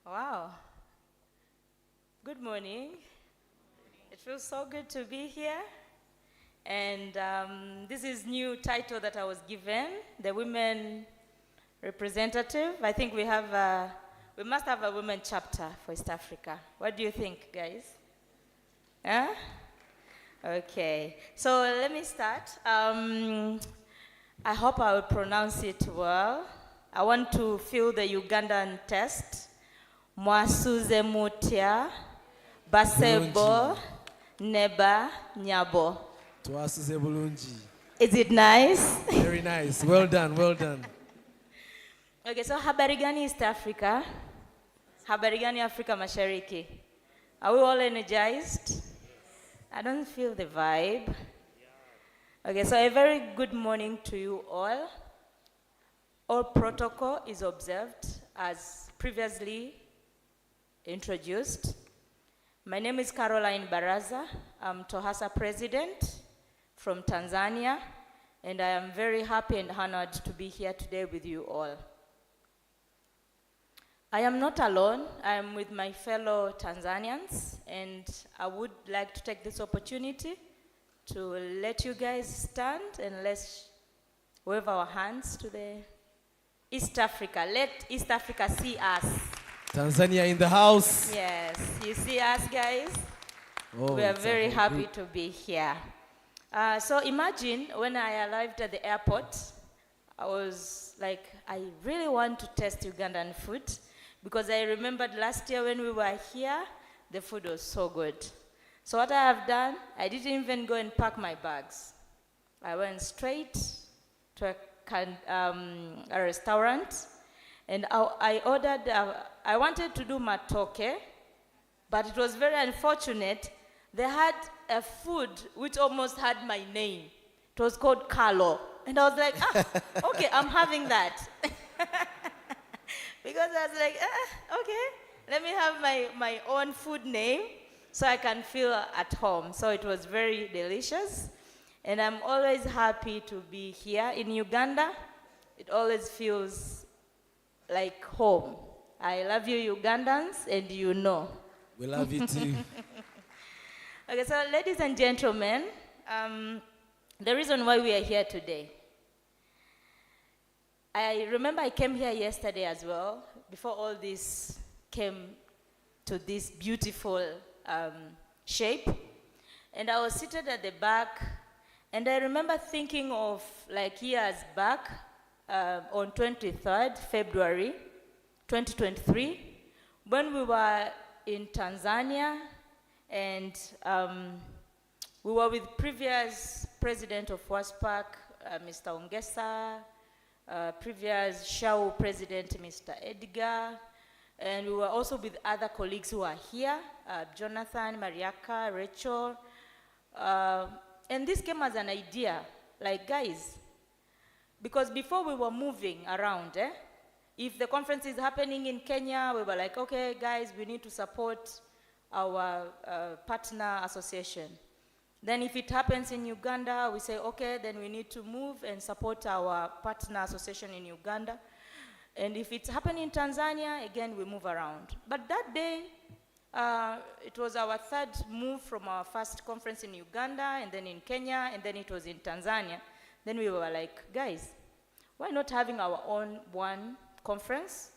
Wow. Good morning. It feels so good to be here. And this is new title that I was given, the women representative. I think we must have a women chapter for East Africa. What do you think, guys? Huh? Okay. So let me start. I hope I will pronounce it well. I want to feel the Ugandan test. Mwasuze mutia, basebo, neba, nyabo. Twasuze bulungi. Is it nice? Very nice. Well done. Okay, so habari gani East Africa? Habari gani Afrika Mashariki? Are we all energized? I don't feel the vibe. Okay, so a very good morning to you all. All protocol is observed as previously introduced. My name is Caroline Baraza. I'm TOHASA president from Tanzania, and I am very happy and honored to be here today with you all. I am not alone. I am with my fellow Tanzanians, and I would like to take this opportunity to let you guys stand and let's wave our hands to the East Africa. Let East Africa see us. Tanzania in the house. Yes, you see us, guys? Oh, We are very happy to be here. So imagine when I arrived at the airport, I was like, I really want to test Ugandan food because I remembered last year when we were here, the food was so good. So what I have done, I didn't even go and pack my bags. I went straight to a restaurant, and I ordered, I wanted to do matoke, but it was very unfortunate. They had a food which almost had my name. It was called Carlo. And I was like, okay, I'm having that. Because I was like, okay, let me have my own food name so I can feel at home. So it was very delicious. And I'm always happy to be here in Uganda. It always feels like home. I love you, Ugandans, and you know. We love you too. Okay, so ladies and gentlemen, the reason why we are here today. I remember I came here yesterday as well, before all this came to this beautiful shape. And I was seated at the back, and I remember thinking of like years back, on 23rd February 2023, when we were in Tanzania, and we were with previous president of WASPAC, Mr. Ongesa, previous SHAU president, Mr. Edgar, and we were also with other colleagues who are here, Jonathan, Mariaka, Rachel, and this came as an idea, like guys, because before we were moving around, if the conference is happening in Kenya, we were like, okay, guys, we need to support our partner association. Then if it happens in Uganda, we say, okay, then we need to move and support our partner association in Uganda. And if it's happening in Tanzania, again, we move around. But that day, it was our third move from our first conference in Uganda, and then in Kenya, and then it was in Tanzania. Then we were like, guys, why not having our own one conference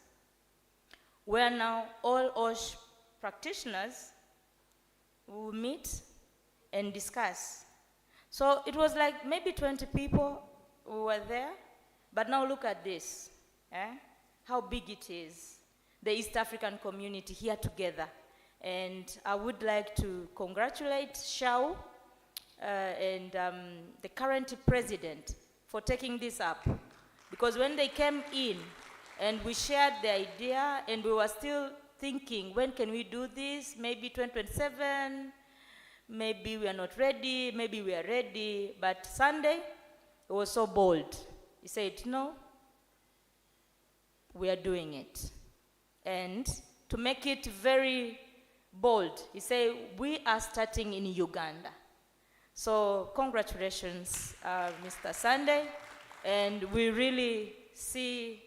where now all OSH practitioners will meet and discuss. So it was like maybe 20 people who were there, but now look at this, how big it is, the East African community here together. And I would like to congratulate SHAU and the current president for taking this up. Because when they came in and we shared the idea, and we were still thinking, when can we do this? Maybe 2027, maybe we are not ready, maybe we are ready. But Sunday, it was so bold. He said, no, we are doing it. And to make it very bold, he said, we are starting in Uganda. So congratulations, Mr. Sunday. And we really see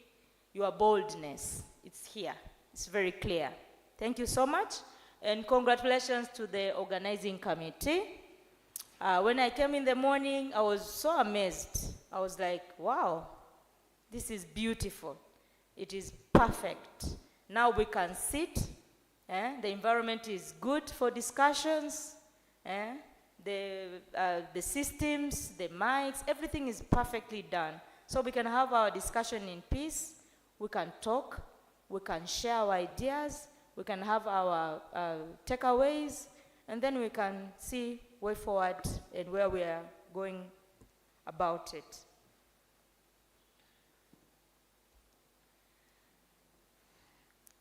your boldness. It's here. It's very clear. Thank you so much. And congratulations to the organizing committee. When I came in the morning, I was so amazed. I was like, wow, this is beautiful. It is perfect. Now we can sit. The environment is good for discussions. The systems, the mics, everything is perfectly done. So we can have our discussion in peace. We can talk. We can share our ideas. We can have our takeaways. And then we can see way forward and where we are going about it.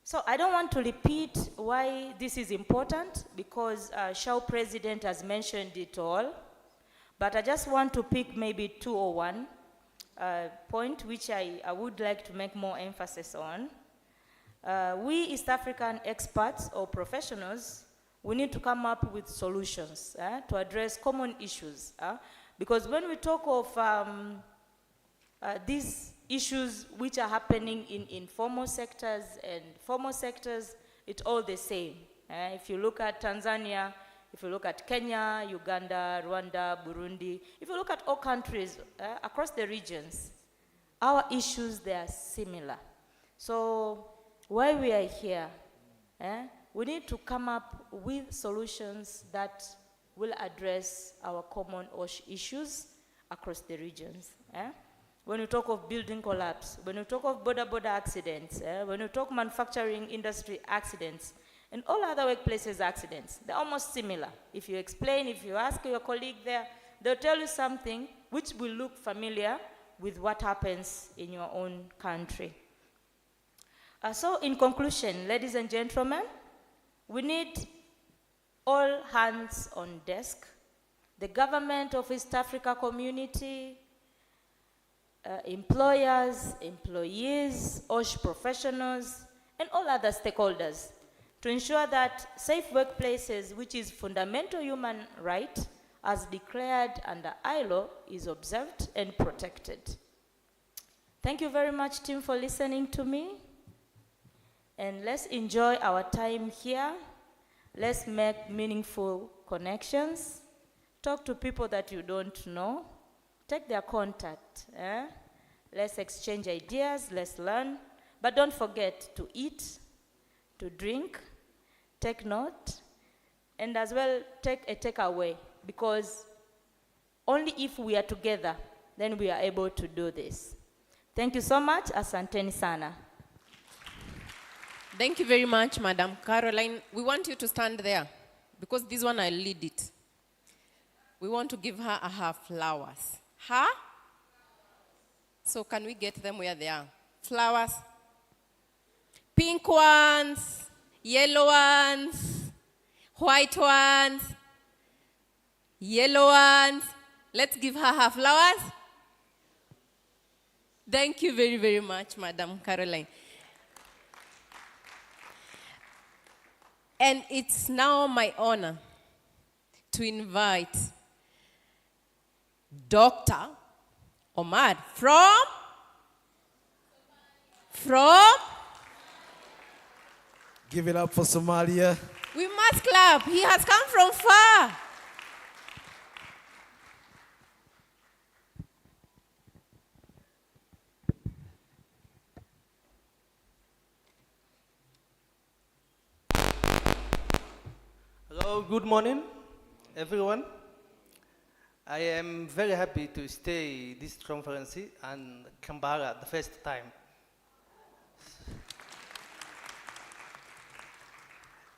So I don't want to repeat why this is important, because SHAU president has mentioned it all. But I just want to pick maybe 2 or 1 point which I would like to make more emphasis on. We East African experts or professionals, we need to come up with solutions to address common issues. Because when we talk of these issues which are happening in informal sectors and formal sectors, it's all the same. If you look at Tanzania, if you look at Kenya, Uganda, Rwanda, Burundi, if you look at all countries across the regions, our issues, they are similar. So while we are here, we need to come up with solutions that will address our common OSH issues across the regions. When you talk of building collapse, when you talk of border accidents, when you talk manufacturing industry accidents, and all other workplaces accidents, they're almost similar. If you explain, if you ask your colleague there, they'll tell you something which will look familiar with what happens in your own country. So in conclusion, ladies and gentlemen, we need all hands on deck. The government of East Africa community, employers, employees, OSH professionals, and all other stakeholders to ensure that safe workplaces, which is fundamental human right, as declared under ILO is observed and protected. Thank you very much, team, for listening to me. And let's enjoy our time here. Let's make meaningful connections. Talk to people that you don't know. Take their contact. Let's exchange ideas, let's learn. But don't forget to eat, to drink, take note, and as well take a takeaway, because only if we are together, then we are able to do this. Thank you so much. Asanteni sana. Thank you very much, Madam Caroline. We want you to stand there, because this one I'll lead it. We want to give her flowers. Her? So can we get them where they are? Flowers. Pink ones, yellow ones, white ones, yellow ones. Let's give her flowers. Thank you very, very much, Madam Caroline. And it's now my honor to invite Dr. Omar from Give it up for Somalia. we must clap. He has come from far. Hello, good morning, everyone. I am very happy to stay this conference and Kampala the first time.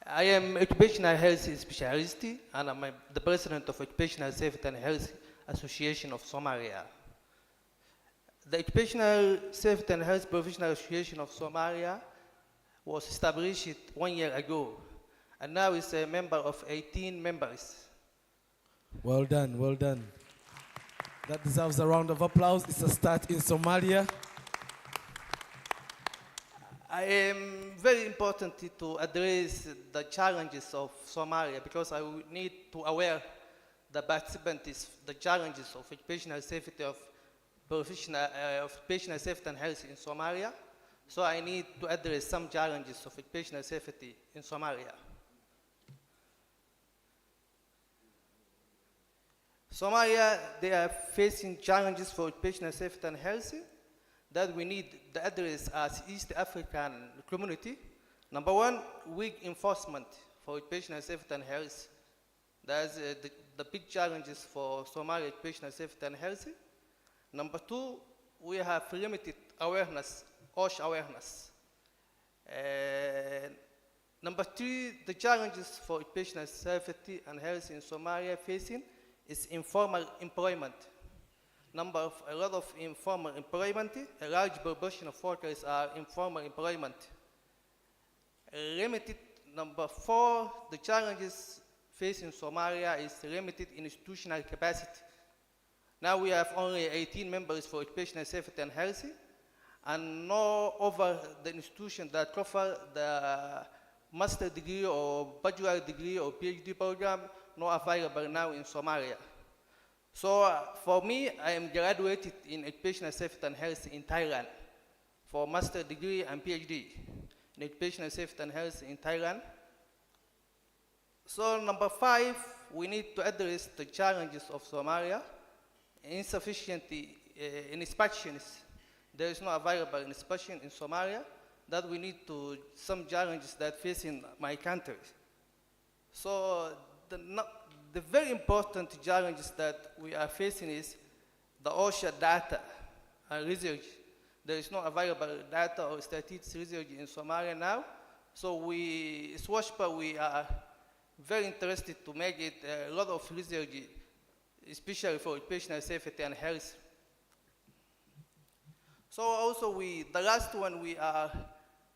I am occupational health specialist and I'm the president of Occupational Safety and Health Association of Somalia. The Occupational Safety and Health Professional Association of Somalia was established 1 year ago, and now it's a member of 18 members. Well done, well done. That deserves a round of applause. It's a start in Somalia. I am very important to address the challenges of Somalia because I will need to aware the participants the challenges of occupational safety of occupational safety and health in Somalia. So I need to address some challenges of occupational safety in Somalia. Somalia, they are facing challenges for occupational safety and health that we need to address as East African community. Number one, weak enforcement for occupational safety and health. That's the big challenges for Somalia occupational safety and health. Number two, we have limited awareness, OSH awareness. Number three, the challenges for occupational safety and health in Somalia facing is informal employment. A lot of informal employment, a large proportion of workers are informal employment. Limited, number four, the challenges facing Somalia is limited institutional capacity. Now we have only 18 members for occupational safety and health, and no over the institution that cover the master degree or bachelor degree or PhD program, not available now in Somalia. So for me, I am graduated in occupational safety and health in Thailand for master degree and PhD in occupational safety and health in Thailand. So number five, we need to address the challenges of Somalia. Insufficient inspections. There is no available inspection in Somalia. That we need to some challenges that facing my country. So the very important challenges that we are facing is the OSHA data and research. There is no available data or statistics research in Somalia now. So SWASHPA, we are very interested to make it a lot of research, especially for occupational safety and health. So also the last one, we are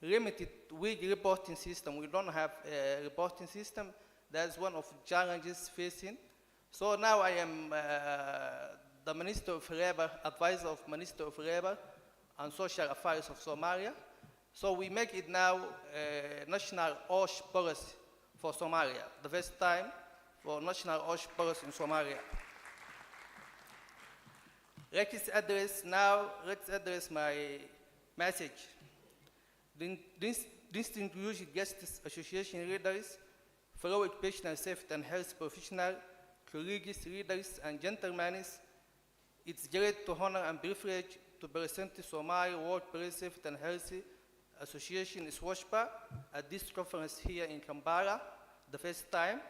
limited with reporting system. We don't have a reporting system. That's one of the challenges facing. So now I am the Minister of Labor, advisor of Minister of Labor and Social Affairs of Somalia. So we make it now a national OSH policy for Somalia, the first time for national OSH policy in Somalia. Let's address my message. Distinguished guests, association leaders, fellow occupational safety and health professionals, colleagues, leaders, and gentlemen, it's great to honor and privilege to present the Somali Workplace Safety and Health Association SWASPA at this conference here in Kampala, the first time.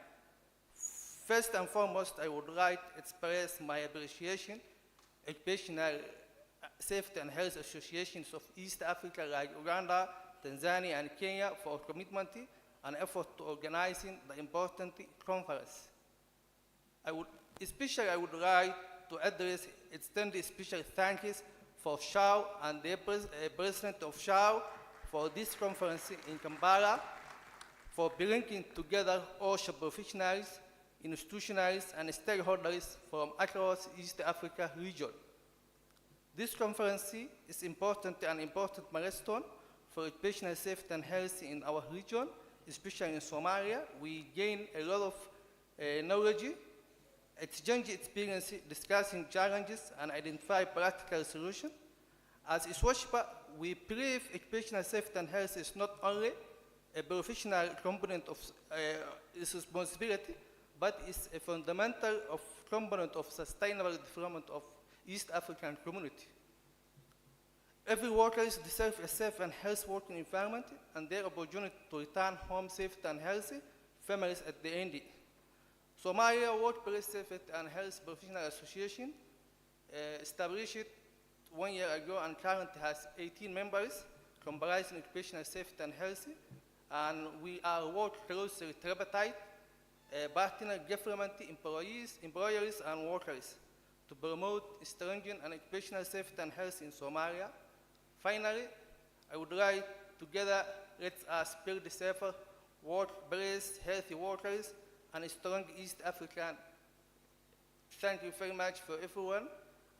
First and foremost, I would like to express my appreciation to Occupational Safety and Health Associations of East Africa like Uganda, Tanzania, and Kenya for commitment and effort to organizing the important conference. I would like to extend special thanks for SHAU and the president of SHAU for this conference in Kampala, for bringing together OSHA professionals, institutionals, and stakeholders from across East Africa region. This conference is an important milestone for occupational safety and health in our region, especially in Somalia. We gain a lot of knowledge, exchange experience, discussing challenges, and identify practical solutions. As SWASPA, we believe occupational safety and health is not only a professional component of its responsibility, but it's a fundamental component of sustainable development of East African community. Every worker deserves a safe and healthy working environment and their opportunity to return home safe and healthy families at the end. Somalia Workplace Safety and Health Professional Association established 1 year ago and currently has 18 members comprising occupational safety and health, and we are working closely with tripartite partner government, employers, and workers to promote stringent and occupational safety and health in Somalia. Finally, I would like together let us build a safer workplace, healthy workers, and a strong East African. Thank you very much for everyone.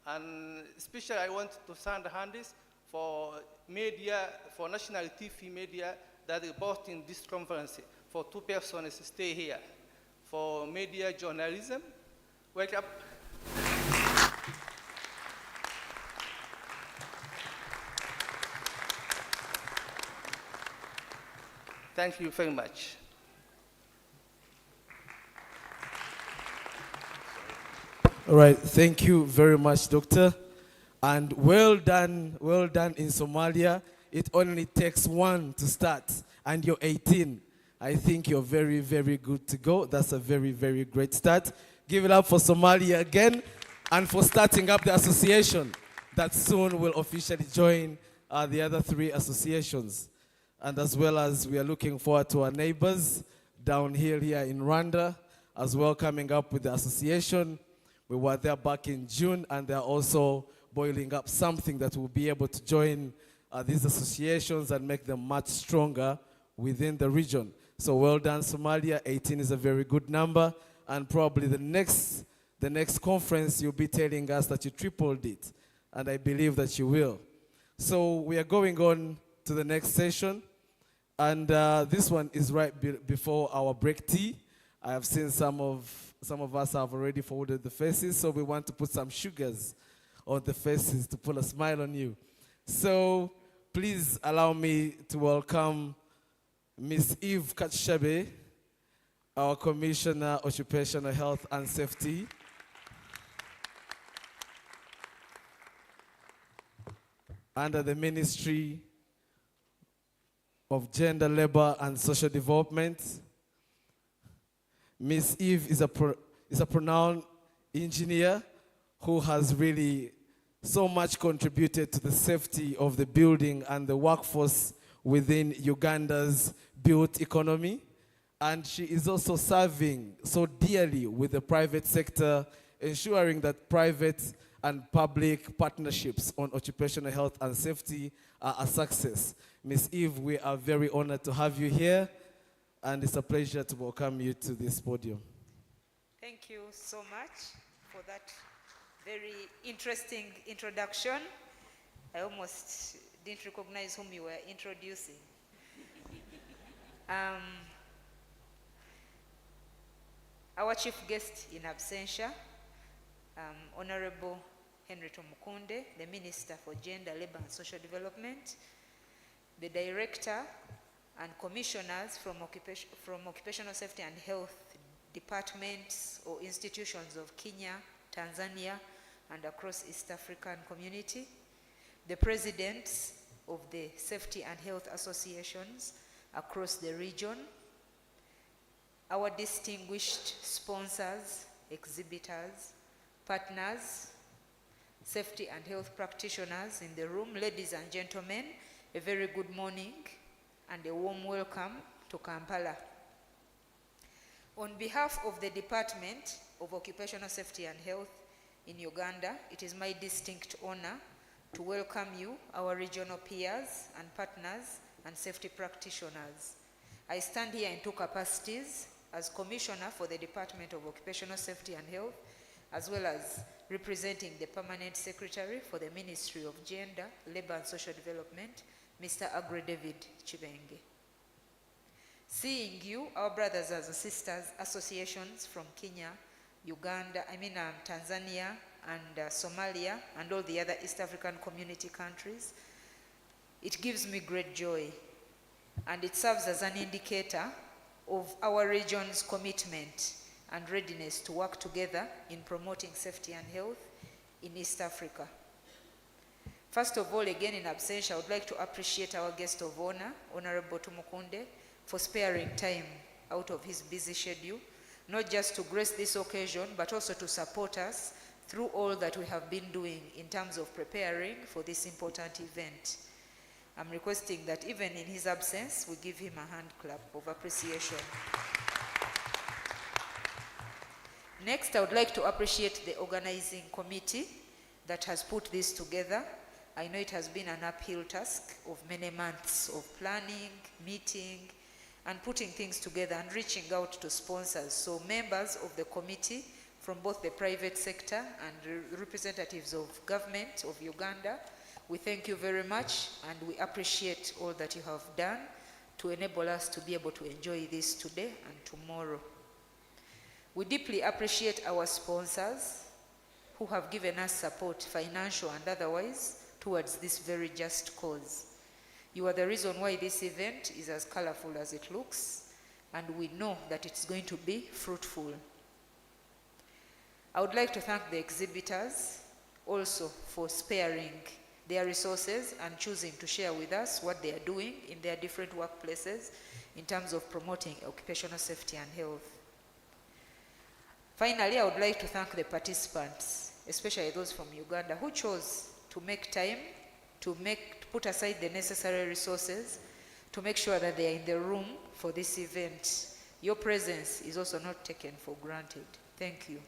And especially I want to send hands for media, for national TV media that report in this conference. For 2 persons stay here. For media journalism, wake up. Thank you very much. All right, thank you very much, Doctor. And well done in Somalia. It only takes 1 to start, and you're 18. I think you're very, very good to go. That's a very, very great start. Give it up for Somalia again, and for starting up the association that soon will officially join the other 3 associations. And as well as we are looking forward to our neighbors down here in Rwanda, as well coming up with the association. We were there back in June, and they're also boiling up something that will be able to join these associations and make them much stronger within the region. So well done, Somalia. 18 is a very good number, and probably the next conference you'll be telling us that you tripled it, and I believe that you will. So we are going on to the next session, and this one is right before our break tea. I have seen some of us have already folded the faces, so we want to put some sugars on the faces to put a smile on you. So please allow me to welcome Ms. Eve Katshabe, our Commissioner, Occupational Health and Safety. Under the Ministry of Gender, Labor, and Social Development. Ms. Eve is a renowned engineer who has really so much contributed to the safety of the building and the workforce within Uganda's built economy. And she is also serving so dearly with the private sector, ensuring that private and public partnerships on occupational health and safety are a success. Ms. Eve, we are very honored to have you here, and it's a pleasure to welcome you to this podium. Thank you so much for that very interesting introduction. I almost didn't recognize whom you were introducing. I Our chief guest in absentia, Honorable Henry Tumukunde, the Minister for Gender, Labour and Social Development, the Director and Commissioners from Occupational Safety and Health departments or institutions of Kenya, Tanzania, and across East African community, the presidents of the safety and health associations across the region, our distinguished sponsors, exhibitors, partners, safety and health practitioners in the room, ladies and gentlemen, a very good morning and a warm welcome to Kampala. On behalf of the Department of Occupational Safety and Health in Uganda, it is my distinct honor to welcome you, our regional peers and partners and safety practitioners. I stand here in two capacities: as Commissioner for the Department of Occupational Safety and Health, as well as representing the Permanent Secretary for the Ministry of Gender, Labour and Social Development, Mr. Agre David Chibenge. Seeing you, our brothers and sisters associations from Kenya, Uganda, Tanzania, and Somalia, and all the other East African community countries, it gives me great joy, and it serves as an indicator of our region's commitment and readiness to work together in promoting safety and health in East Africa. First of all, again in absentia, I would like to appreciate our guest of honor, Honorable Tumukunde, for sparing time out of his busy schedule, not just to grace this occasion, but also to support us through all that we have been doing in terms of preparing for this important event. I'm requesting that even in his absence, we give him a hand clap of appreciation. Next, I would like to appreciate the organizing committee that has put this together. I know it has been an uphill task of many months of planning, meeting, and putting things together and reaching out to sponsors. So members of the committee from both the private sector and representatives of government of Uganda, we thank you very much, and we appreciate all that you have done to enable us to be able to enjoy this today and tomorrow. We deeply appreciate our sponsors who have given us support, financial and otherwise, towards this very just cause. You are the reason why this event is as colorful as it looks, and we know that it's going to be fruitful. I would like to thank the exhibitors also for sparing their resources and choosing to share with us what they are doing in their different workplaces in terms of promoting occupational safety and health. Finally, I would like to thank the participants, especially those from Uganda, who chose to make time, to put aside the necessary resources to make sure that they are in the room for this event. Your presence is also not taken for granted. Thank you.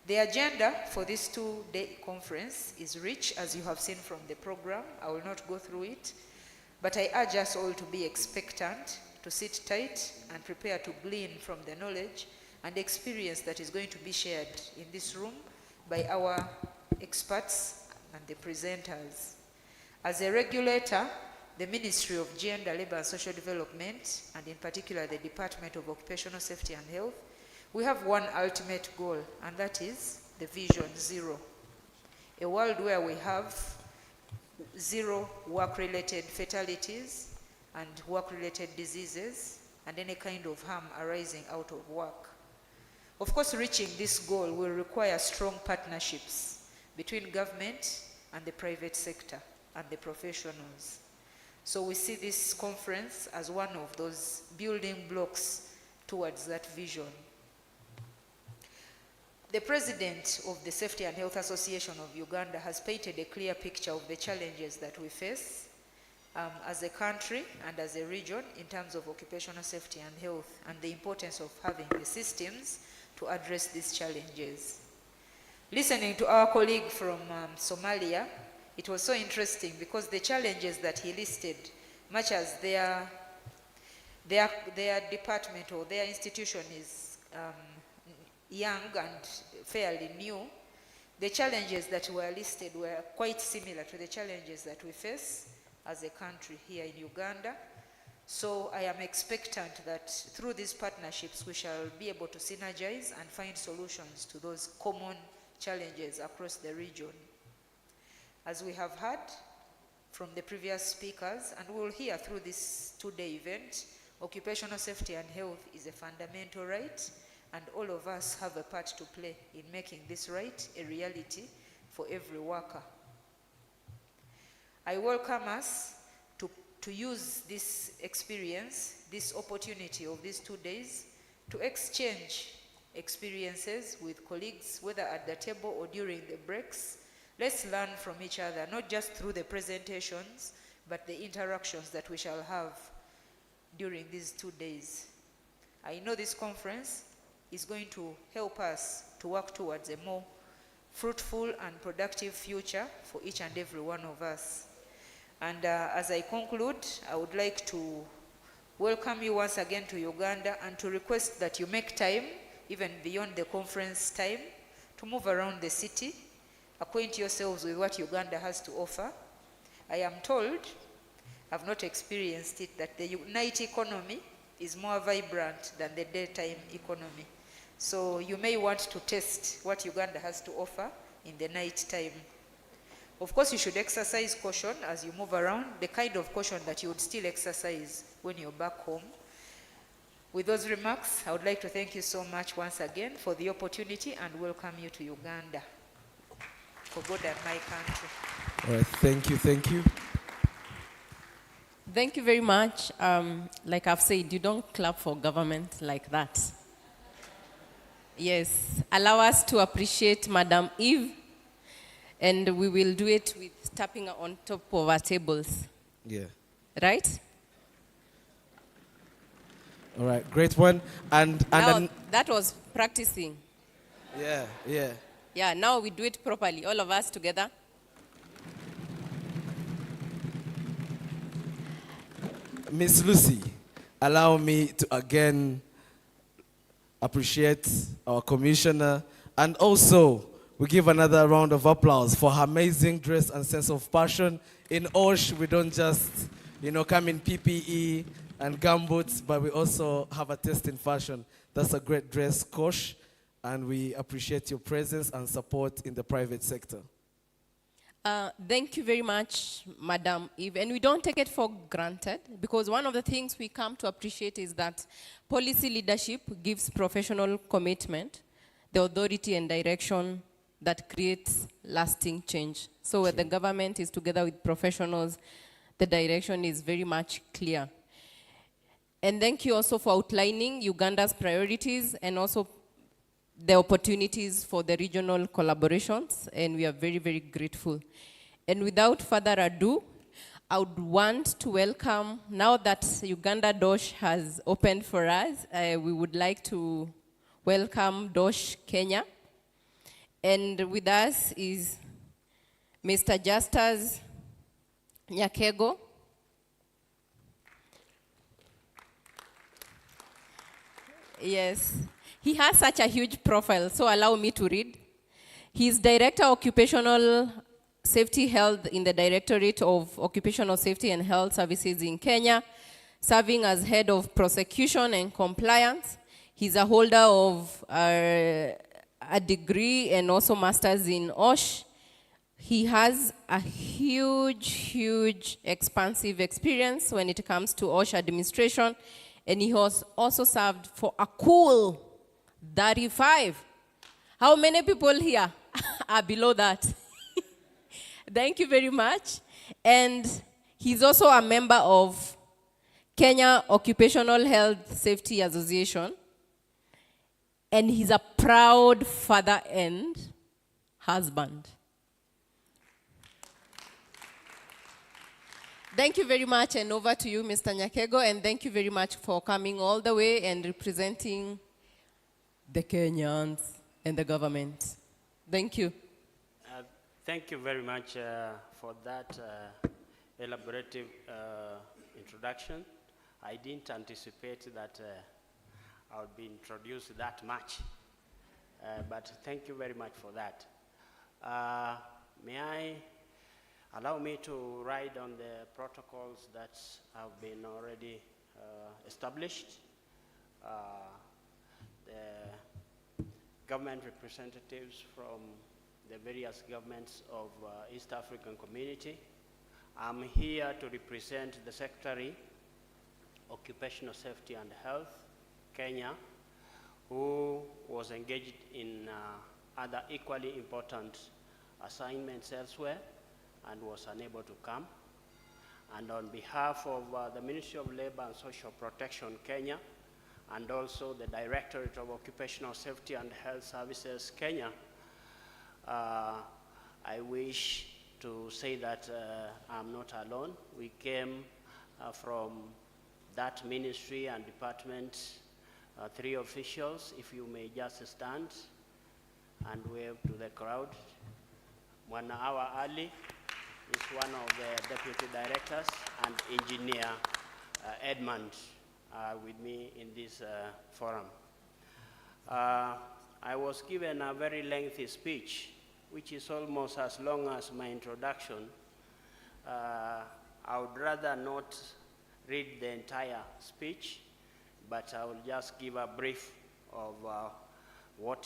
The agenda for this two-day conference is rich, as you have seen from the program. I will not go through it, but I urge us all to be expectant, to sit tight and prepare to glean from the knowledge and experience that is going to be shared in this room by our experts and the presenters. As a regulator, the Ministry of Gender, Labour and Social Development, and in particular the Department of Occupational Safety and Health, we have one ultimate goal, and that is the Vision Zero. A world where we have zero work-related fatalities and work-related diseases and any kind of harm arising out of work. Of course, reaching this goal will require strong partnerships between government and the private sector and the professionals. So we see this conference as one of those building blocks towards that vision. The president of the Safety and Health Association of Uganda has painted a clear picture of the challenges that we face as a country and as a region in terms of occupational safety and health, and the importance of having the systems to address these challenges. Listening to our colleague from Somalia, it was so interesting because the challenges that he listed, much as their department or their institution is young and fairly new, the challenges that were listed were quite similar to the challenges that we face as a country here in Uganda. So I am expectant that through these partnerships, we shall be able to synergize and find solutions to those common challenges across the region. As we have heard from the previous speakers, and we will hear through this two-day event, occupational safety and health is a fundamental right, and all of us have a part to play in making this right a reality for every worker. I welcome us to use this experience, this opportunity of these 2 days, to exchange experiences with colleagues, whether at the table or during the breaks. Let's learn from each other, not just through the presentations, but the interactions that we shall have during these 2 days. I know this conference is going to help us to work towards a more fruitful and productive future for each and every one of us. And as I conclude, I would like to welcome you once again to Uganda and to request that you make time, even beyond the conference time, to move around the city, acquaint yourselves with what Uganda has to offer. I am told, I've not experienced it, that the night economy is more vibrant than the daytime economy. So you may want to test what Uganda has to offer in the night time. Of course, you should exercise caution as you move around, the kind of caution that you would still exercise when you're back home. With those remarks, I would like to thank you so much once again for the opportunity and welcome you to Uganda, for God and my country. All right, thank you, thank you. Thank you very much. Like I've said, you don't clap for government like that. Yes, allow us to appreciate Madam Eve, and we will do it with tapping on top of our tables. Yeah. Right? All right, great one. And now, that was practicing. Yeah, yeah. Yeah, now we do it properly, all of us together. Miss Lucy, allow me to again appreciate our commissioner, and also we give another round of applause for her amazing dress and sense of passion. In OSH, we don't just, come in PPE and gumboots, but we also have a taste in fashion. That's a great dress, Kosh, and we appreciate your presence and support in the private sector. Thank you very much, Madam Eve. And we don't take it for granted, because one of the things we come to appreciate is that policy leadership gives professional commitment, the authority and direction that creates lasting change. So when the government is together with professionals, the direction is very much clear. And thank you also for outlining Uganda's priorities and also the opportunities for the regional collaborations, and we are very, very grateful. And without further ado, I would want to welcome, now that Uganda DOSH has opened for us, we would like to welcome DOSH Kenya. And with us is Mr. Justus Nyakego. Yes. He has such a huge profile, so allow me to read. He's Director of Occupational Safety Health in the Directorate of Occupational Safety and Health Services in Kenya, serving as Head of Prosecution and Compliance. He's a holder of a degree and also Masters in OSH. He has a huge, expansive experience when it comes to OSH administration, and he has also served for a cool 35. How many people here are below that? Thank you very much. And he's also a member of Kenya Occupational Health Safety Association. And he's a proud father and husband. Thank you very much, and over to you, Mr. Nyakego, and thank you very much for coming all the way and representing the Kenyans and the government. Thank you. Thank you very much for that elaborative introduction. I didn't anticipate that I would be introduced that much, but thank you very much for that. May I allow me to ride on the protocols that have been already established. The government representatives from the various governments of East African community. I'm here to represent the Secretary, Occupational Safety and Health, Kenya, who was engaged in other equally important assignments elsewhere and was unable to come. And on behalf of the Ministry of Labor and Social Protection, Kenya, and also the Directorate of Occupational Safety and Health Services, Kenya, I wish to say that I'm not alone. We came from that ministry and department, 3 officials. If you may just stand and wave to the crowd. 1 hour early is one of the deputy directors, and engineer Edmund with me in this forum. I was given a very lengthy speech, which is almost as long as my introduction. I would rather not read the entire speech, but I will just give a brief of what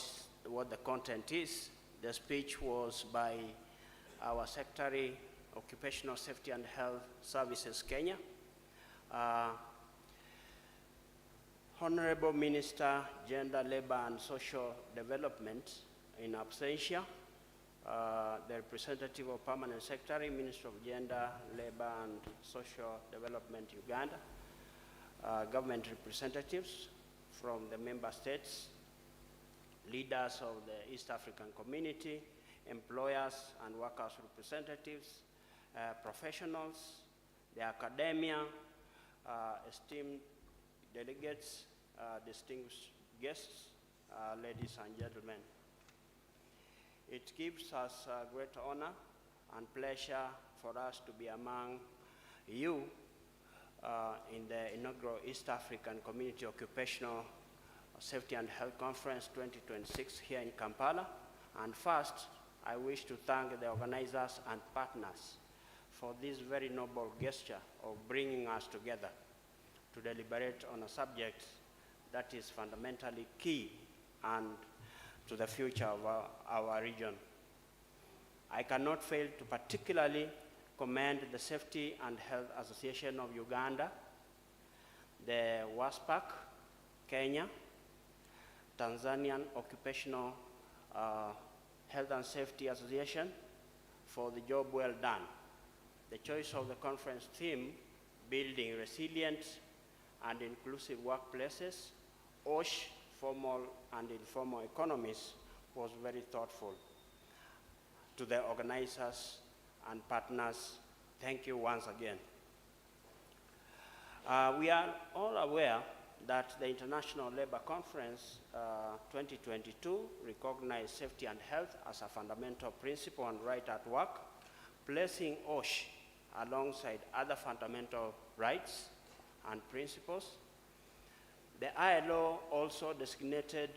the content is. The speech was by our Secretary, Occupational Safety and Health Services, Kenya. Honorable Minister, Gender, Labor and Social Development in absentia, the representative of Permanent Secretary, Minister of Gender, Labor and Social Development, Uganda, government representatives from the member states, leaders of the East African community, employers and workers representatives, professionals, the academia, esteemed delegates, distinguished guests, ladies and gentlemen. It gives us great honor and pleasure for us to be among you in the inaugural East African Community Occupational Safety and Health Conference 2026 here in Kampala. And first, I wish to thank the organizers and partners for this very noble gesture of bringing us together to deliberate on a subject that is fundamentally key and to the future of our region. I cannot fail to particularly commend the Safety and Health Association of Uganda, the WASPAC, Kenya, Tanzanian Occupational Health and Safety Association for the job well done. The choice of the conference theme, Building Resilient and Inclusive Workplaces, OSH, Formal and Informal Economies, was very thoughtful. To the organizers and partners, thank you once again. We are all aware that the International Labour Conference 2022 recognized safety and health as a fundamental principle and right at work, placing OSH alongside other fundamental rights and principles. The ILO also designated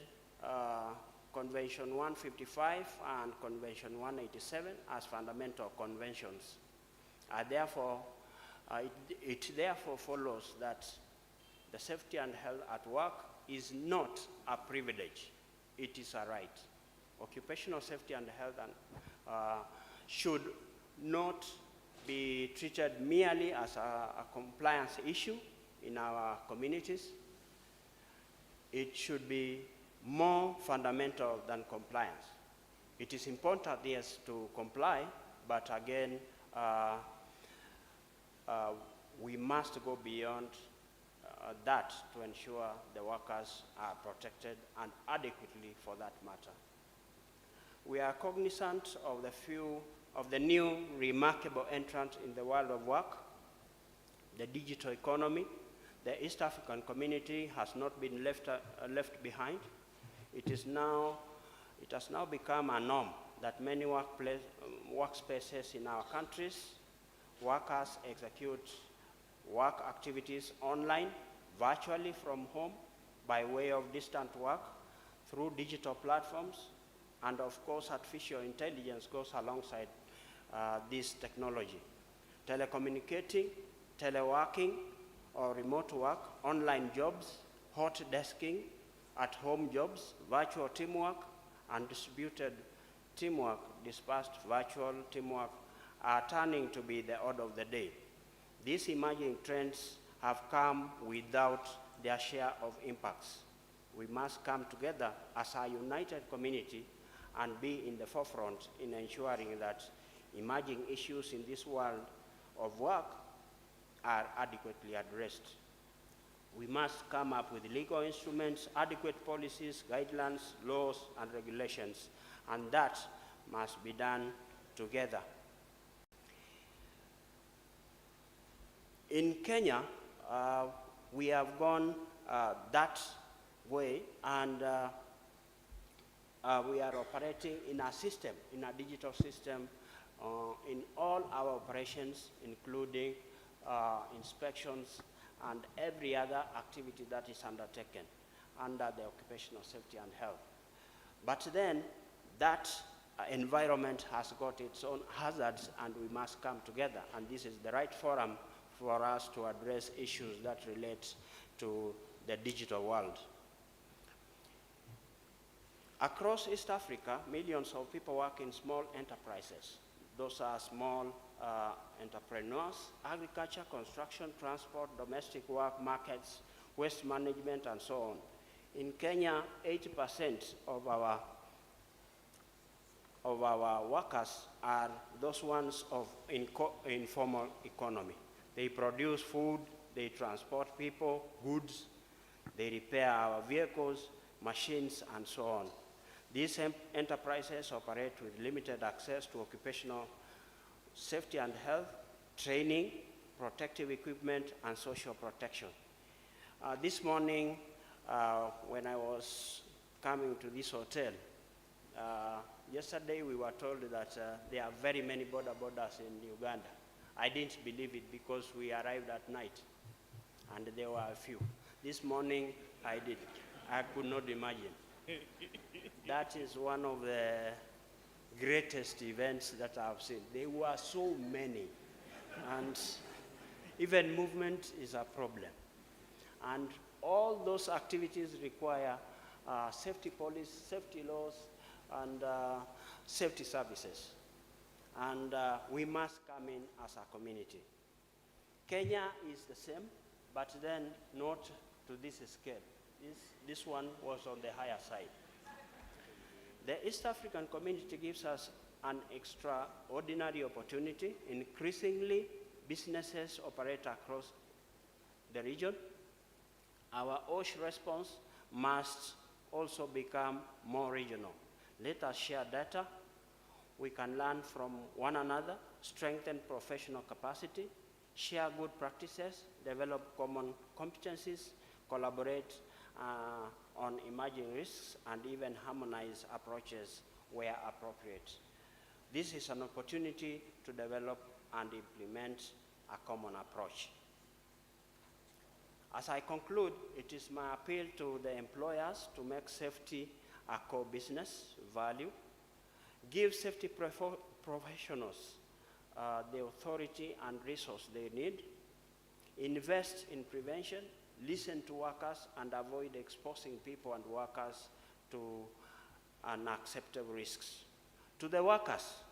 Convention 155 and Convention 187 as fundamental conventions. It therefore follows that the safety and health at work is not a privilege, it is a right. Occupational safety and health should not be treated merely as a compliance issue in our communities. It should be more fundamental than compliance. It is important, yes, to comply, but again, we must go beyond that to ensure the workers are protected and adequately for that matter. We are cognizant of the new remarkable entrant in the world of work, the digital economy. The East African community has not been left behind. It has now become a norm that many workspaces in our countries, workers execute work activities online, virtually from home, by way of distant work, through digital platforms, and of course artificial intelligence goes alongside this technology. Telecommunicating, teleworking, or remote work, online jobs, hot desking, at-home jobs, virtual teamwork, and distributed teamwork, dispersed virtual teamwork, are turning to be the order of the day. These emerging trends have come without their share of impacts. We must come together as a united community and be in the forefront in ensuring that emerging issues in this world of work are adequately addressed. We must come up with legal instruments, adequate policies, guidelines, laws, and regulations, and that must be done together. In Kenya, we have gone that way, and we are operating in a system, in a digital system, in all our operations, including inspections and every other activity that is undertaken under the occupational safety and health. But then that environment has got its own hazards, and we must come together, and this is the right forum for us to address issues that relate to the digital world. Across East Africa, millions of people work in small enterprises. Those are small entrepreneurs: agriculture, construction, transport, domestic work, markets, waste management, and so on. In Kenya, 80% of our workers are those ones of informal economy. They produce food, they transport people, goods, they repair our vehicles, machines, and so on. These enterprises operate with limited access to occupational safety and health, training, protective equipment, and social protection. This morning, when I was coming to this hotel, yesterday we were told that there are very many borders in Uganda. I didn't believe it because we arrived at night, and there were a few. This morning, I did. I could not imagine. That is one of the greatest events that I've seen. There were so many, and even movement is a problem. And all those activities require safety police, safety laws, and safety services. And we must come in as a community. Kenya is the same, but then not to this scale. This one was on the higher side. The East African community gives us an extraordinary opportunity. Increasingly, businesses operate across the region. Our OSH response must also become more regional. Let us share data. We can learn from one another, strengthen professional capacity, share good practices, develop common competencies, collaborate on emerging risks, and even harmonize approaches where appropriate. This is an opportunity to develop and implement a common approach. As I conclude, it is my appeal to the employers to make safety a core business value, give safety professionals the authority and resource they need, invest in prevention, listen to workers, and avoid exposing people and workers to unacceptable risks. To the workers,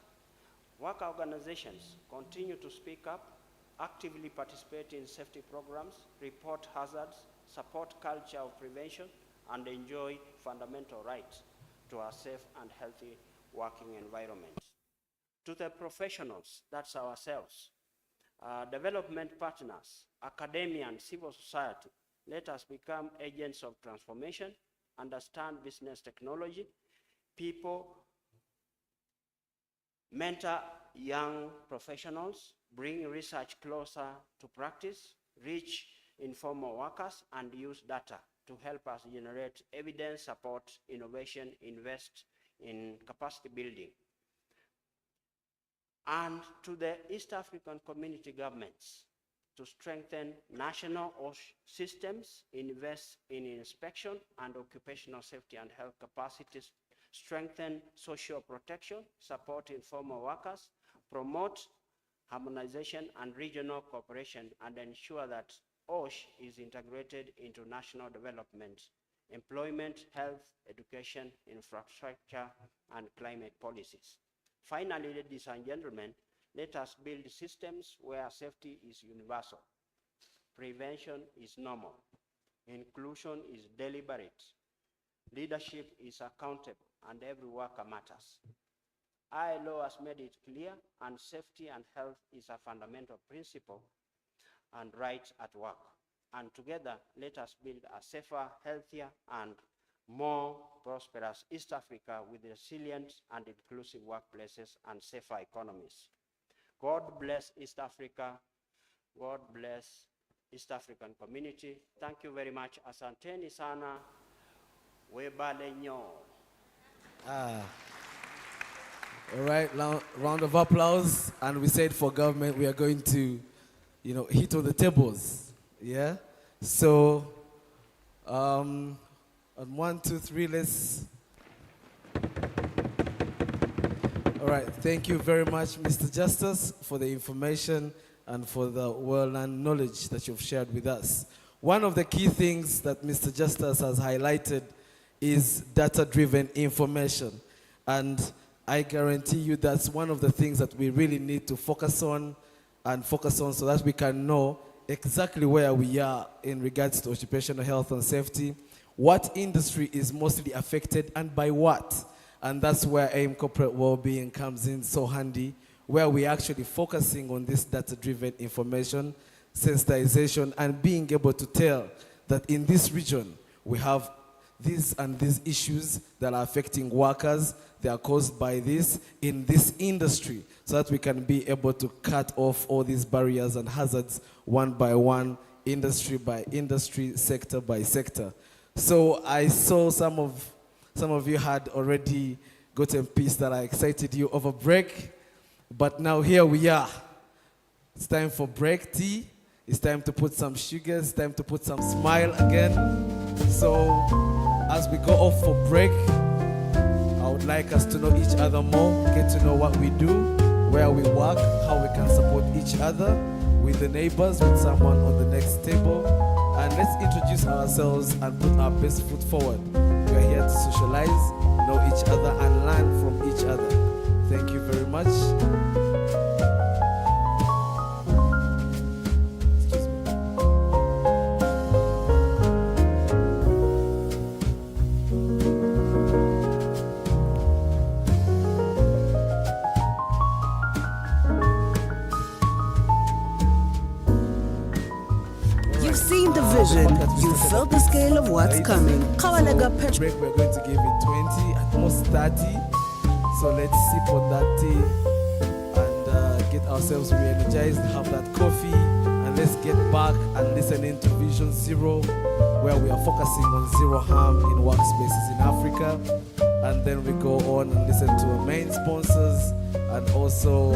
work organizations continue to speak up, actively participate in safety programs, report hazards, support culture of prevention, and enjoy fundamental rights to a safe and healthy working environment. To the professionals, that's ourselves, development partners, academia, and civil society, let us become agents of transformation, understand business technology, people, mentor young professionals, bring research closer to practice, reach informal workers, and use data to help us generate evidence, support innovation, invest in capacity building. And to the East African community governments, to strengthen national OSH systems, invest in inspection and occupational safety and health capacities, strengthen social protection, support informal workers, promote harmonization and regional cooperation, and ensure that OSH is integrated into national development, employment, health, education, infrastructure, and climate policies. Finally, ladies and gentlemen, let us build systems where safety is universal, prevention is normal, inclusion is deliberate, leadership is accountable, and every worker matters. ILO has made it clear, and safety and health is a fundamental principle and right at work. And together, let us build a safer, healthier, and more prosperous East Africa with resilient and inclusive workplaces and safer economies. God bless East Africa. God bless East African community. Thank you very much. Asanteni sana. Webale nyo. All right, round of applause. And we said for government, we are going to, hit on the tables. Yeah? So, on 1, 2, 3, let's. All right, thank you very much, Mr. Justice, for the information and for the well-learned knowledge that you've shared with us. One of the key things that Mr. Justice has highlighted is data-driven information. And I guarantee you that's one of the things that we really need to focus on so that we can know exactly where we are in regards to occupational health and safety, what industry is mostly affected and by what. And that's where AIM Corporate Wellbeing comes in so handy, where we're actually focusing on this data-driven information, sensitization, and being able to tell that in this region, we have these and these issues that are affecting workers. They are caused by this in this industry, so that we can be able to cut off all these barriers and hazards one by one, industry by industry, sector by sector. So I saw some of you had already gotten peace that I excited you over break, but now here we are. It's time for break tea. It's time to put some sugar. It's time to put some smile again. So as we go off for break, I would like us to know each other more, get to know what we do, where we work, how we can support each other, with the neighbors, with someone on the next table. And let's introduce ourselves and put our best foot forward. We're here to socialize, know each other, and learn from each other. Thank you very much. You felt the scale of what's coming. Kawalega Petrol. Break, we're going to give it 20, at most 30. So let's sip on that tea and get ourselves re-energized, have that coffee, and let's get back and listen into Vision Zero, where we are focusing on zero harm in workspaces in Africa. And then we go on and listen to our main sponsors and also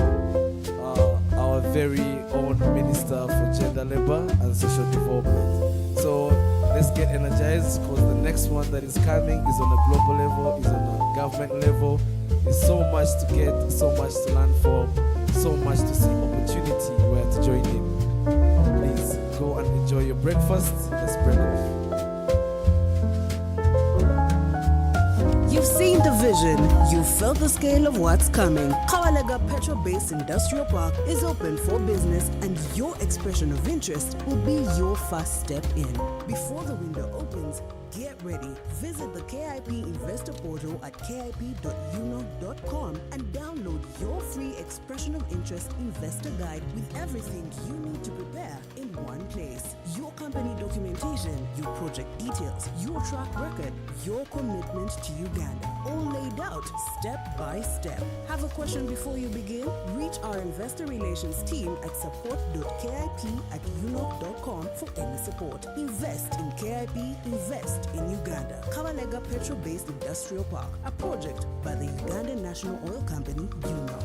our very own Minister for Gender, Labor and Social Development. So let's get energized, because the next one that is coming is on a global level, is on a government level. There's so much to get, so much to learn from, so much to see opportunity where to join in. Please go and enjoy your breakfast. Let's break off. You've seen the vision, you felt the scale of what's coming. Kawalega Petrol-based Industrial Park is open for business, and your expression of interest will be your first step in. Before the window opens, get ready. Visit the KIP Investor Portal at kip.uno.com and download your free Expression of Interest Investor Guide with everything you need to prepare in one place. Your company documentation, your project details, your track record, your commitment to Uganda, all laid out step by step. Have a question before you begin? Reach our investor relations team at support.kip@uno.com for any support. Invest in KIP, invest in Uganda. Kawalega Petrol-based Industrial Park, a project by the Uganda National Oil Company, UNO.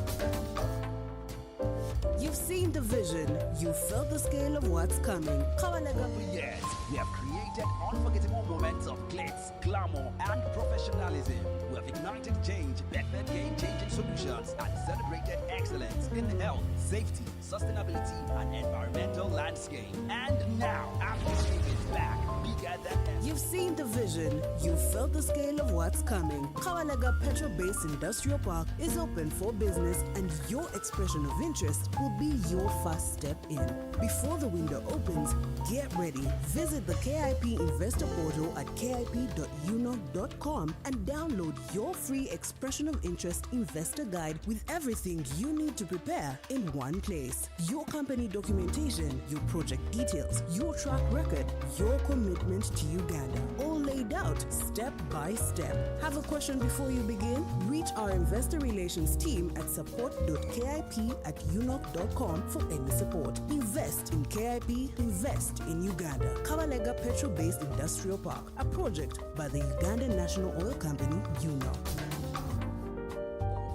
You've seen the vision, you felt the scale of what's coming. Kawalega. Yes, we have created unforgettable moments of glitz, glamour, and professionalism. We have ignited change, bettered game-changing solutions, and celebrated excellence in health, safety, sustainability, and environmental landscape. And now, Amnesty is back, bigger than ever. You've seen the vision, you've felt the scale of what's coming. Kawalega Petro-based Industrial Park is open for business, and your expression of interest will be your first step in. Before the window opens, get ready. Visit the KIP Investor Portal at kip.unoc.com and download your free Expression of Interest Investor Guide with everything you need to prepare in one place. Your company documentation, your project details, your track record, your commitment to Uganda, all laid out step by step. Have a question before you begin? Reach our investor relations team at support.kip@unoc.com for any support. Invest in KIP, invest in Uganda. Kawalega Petro-based Industrial Park, a project by the Uganda National Oil Company, UNOC.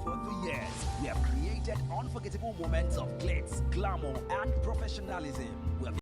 For the years, we have created unforgettable moments of glitz, glamour, and professionalism. We have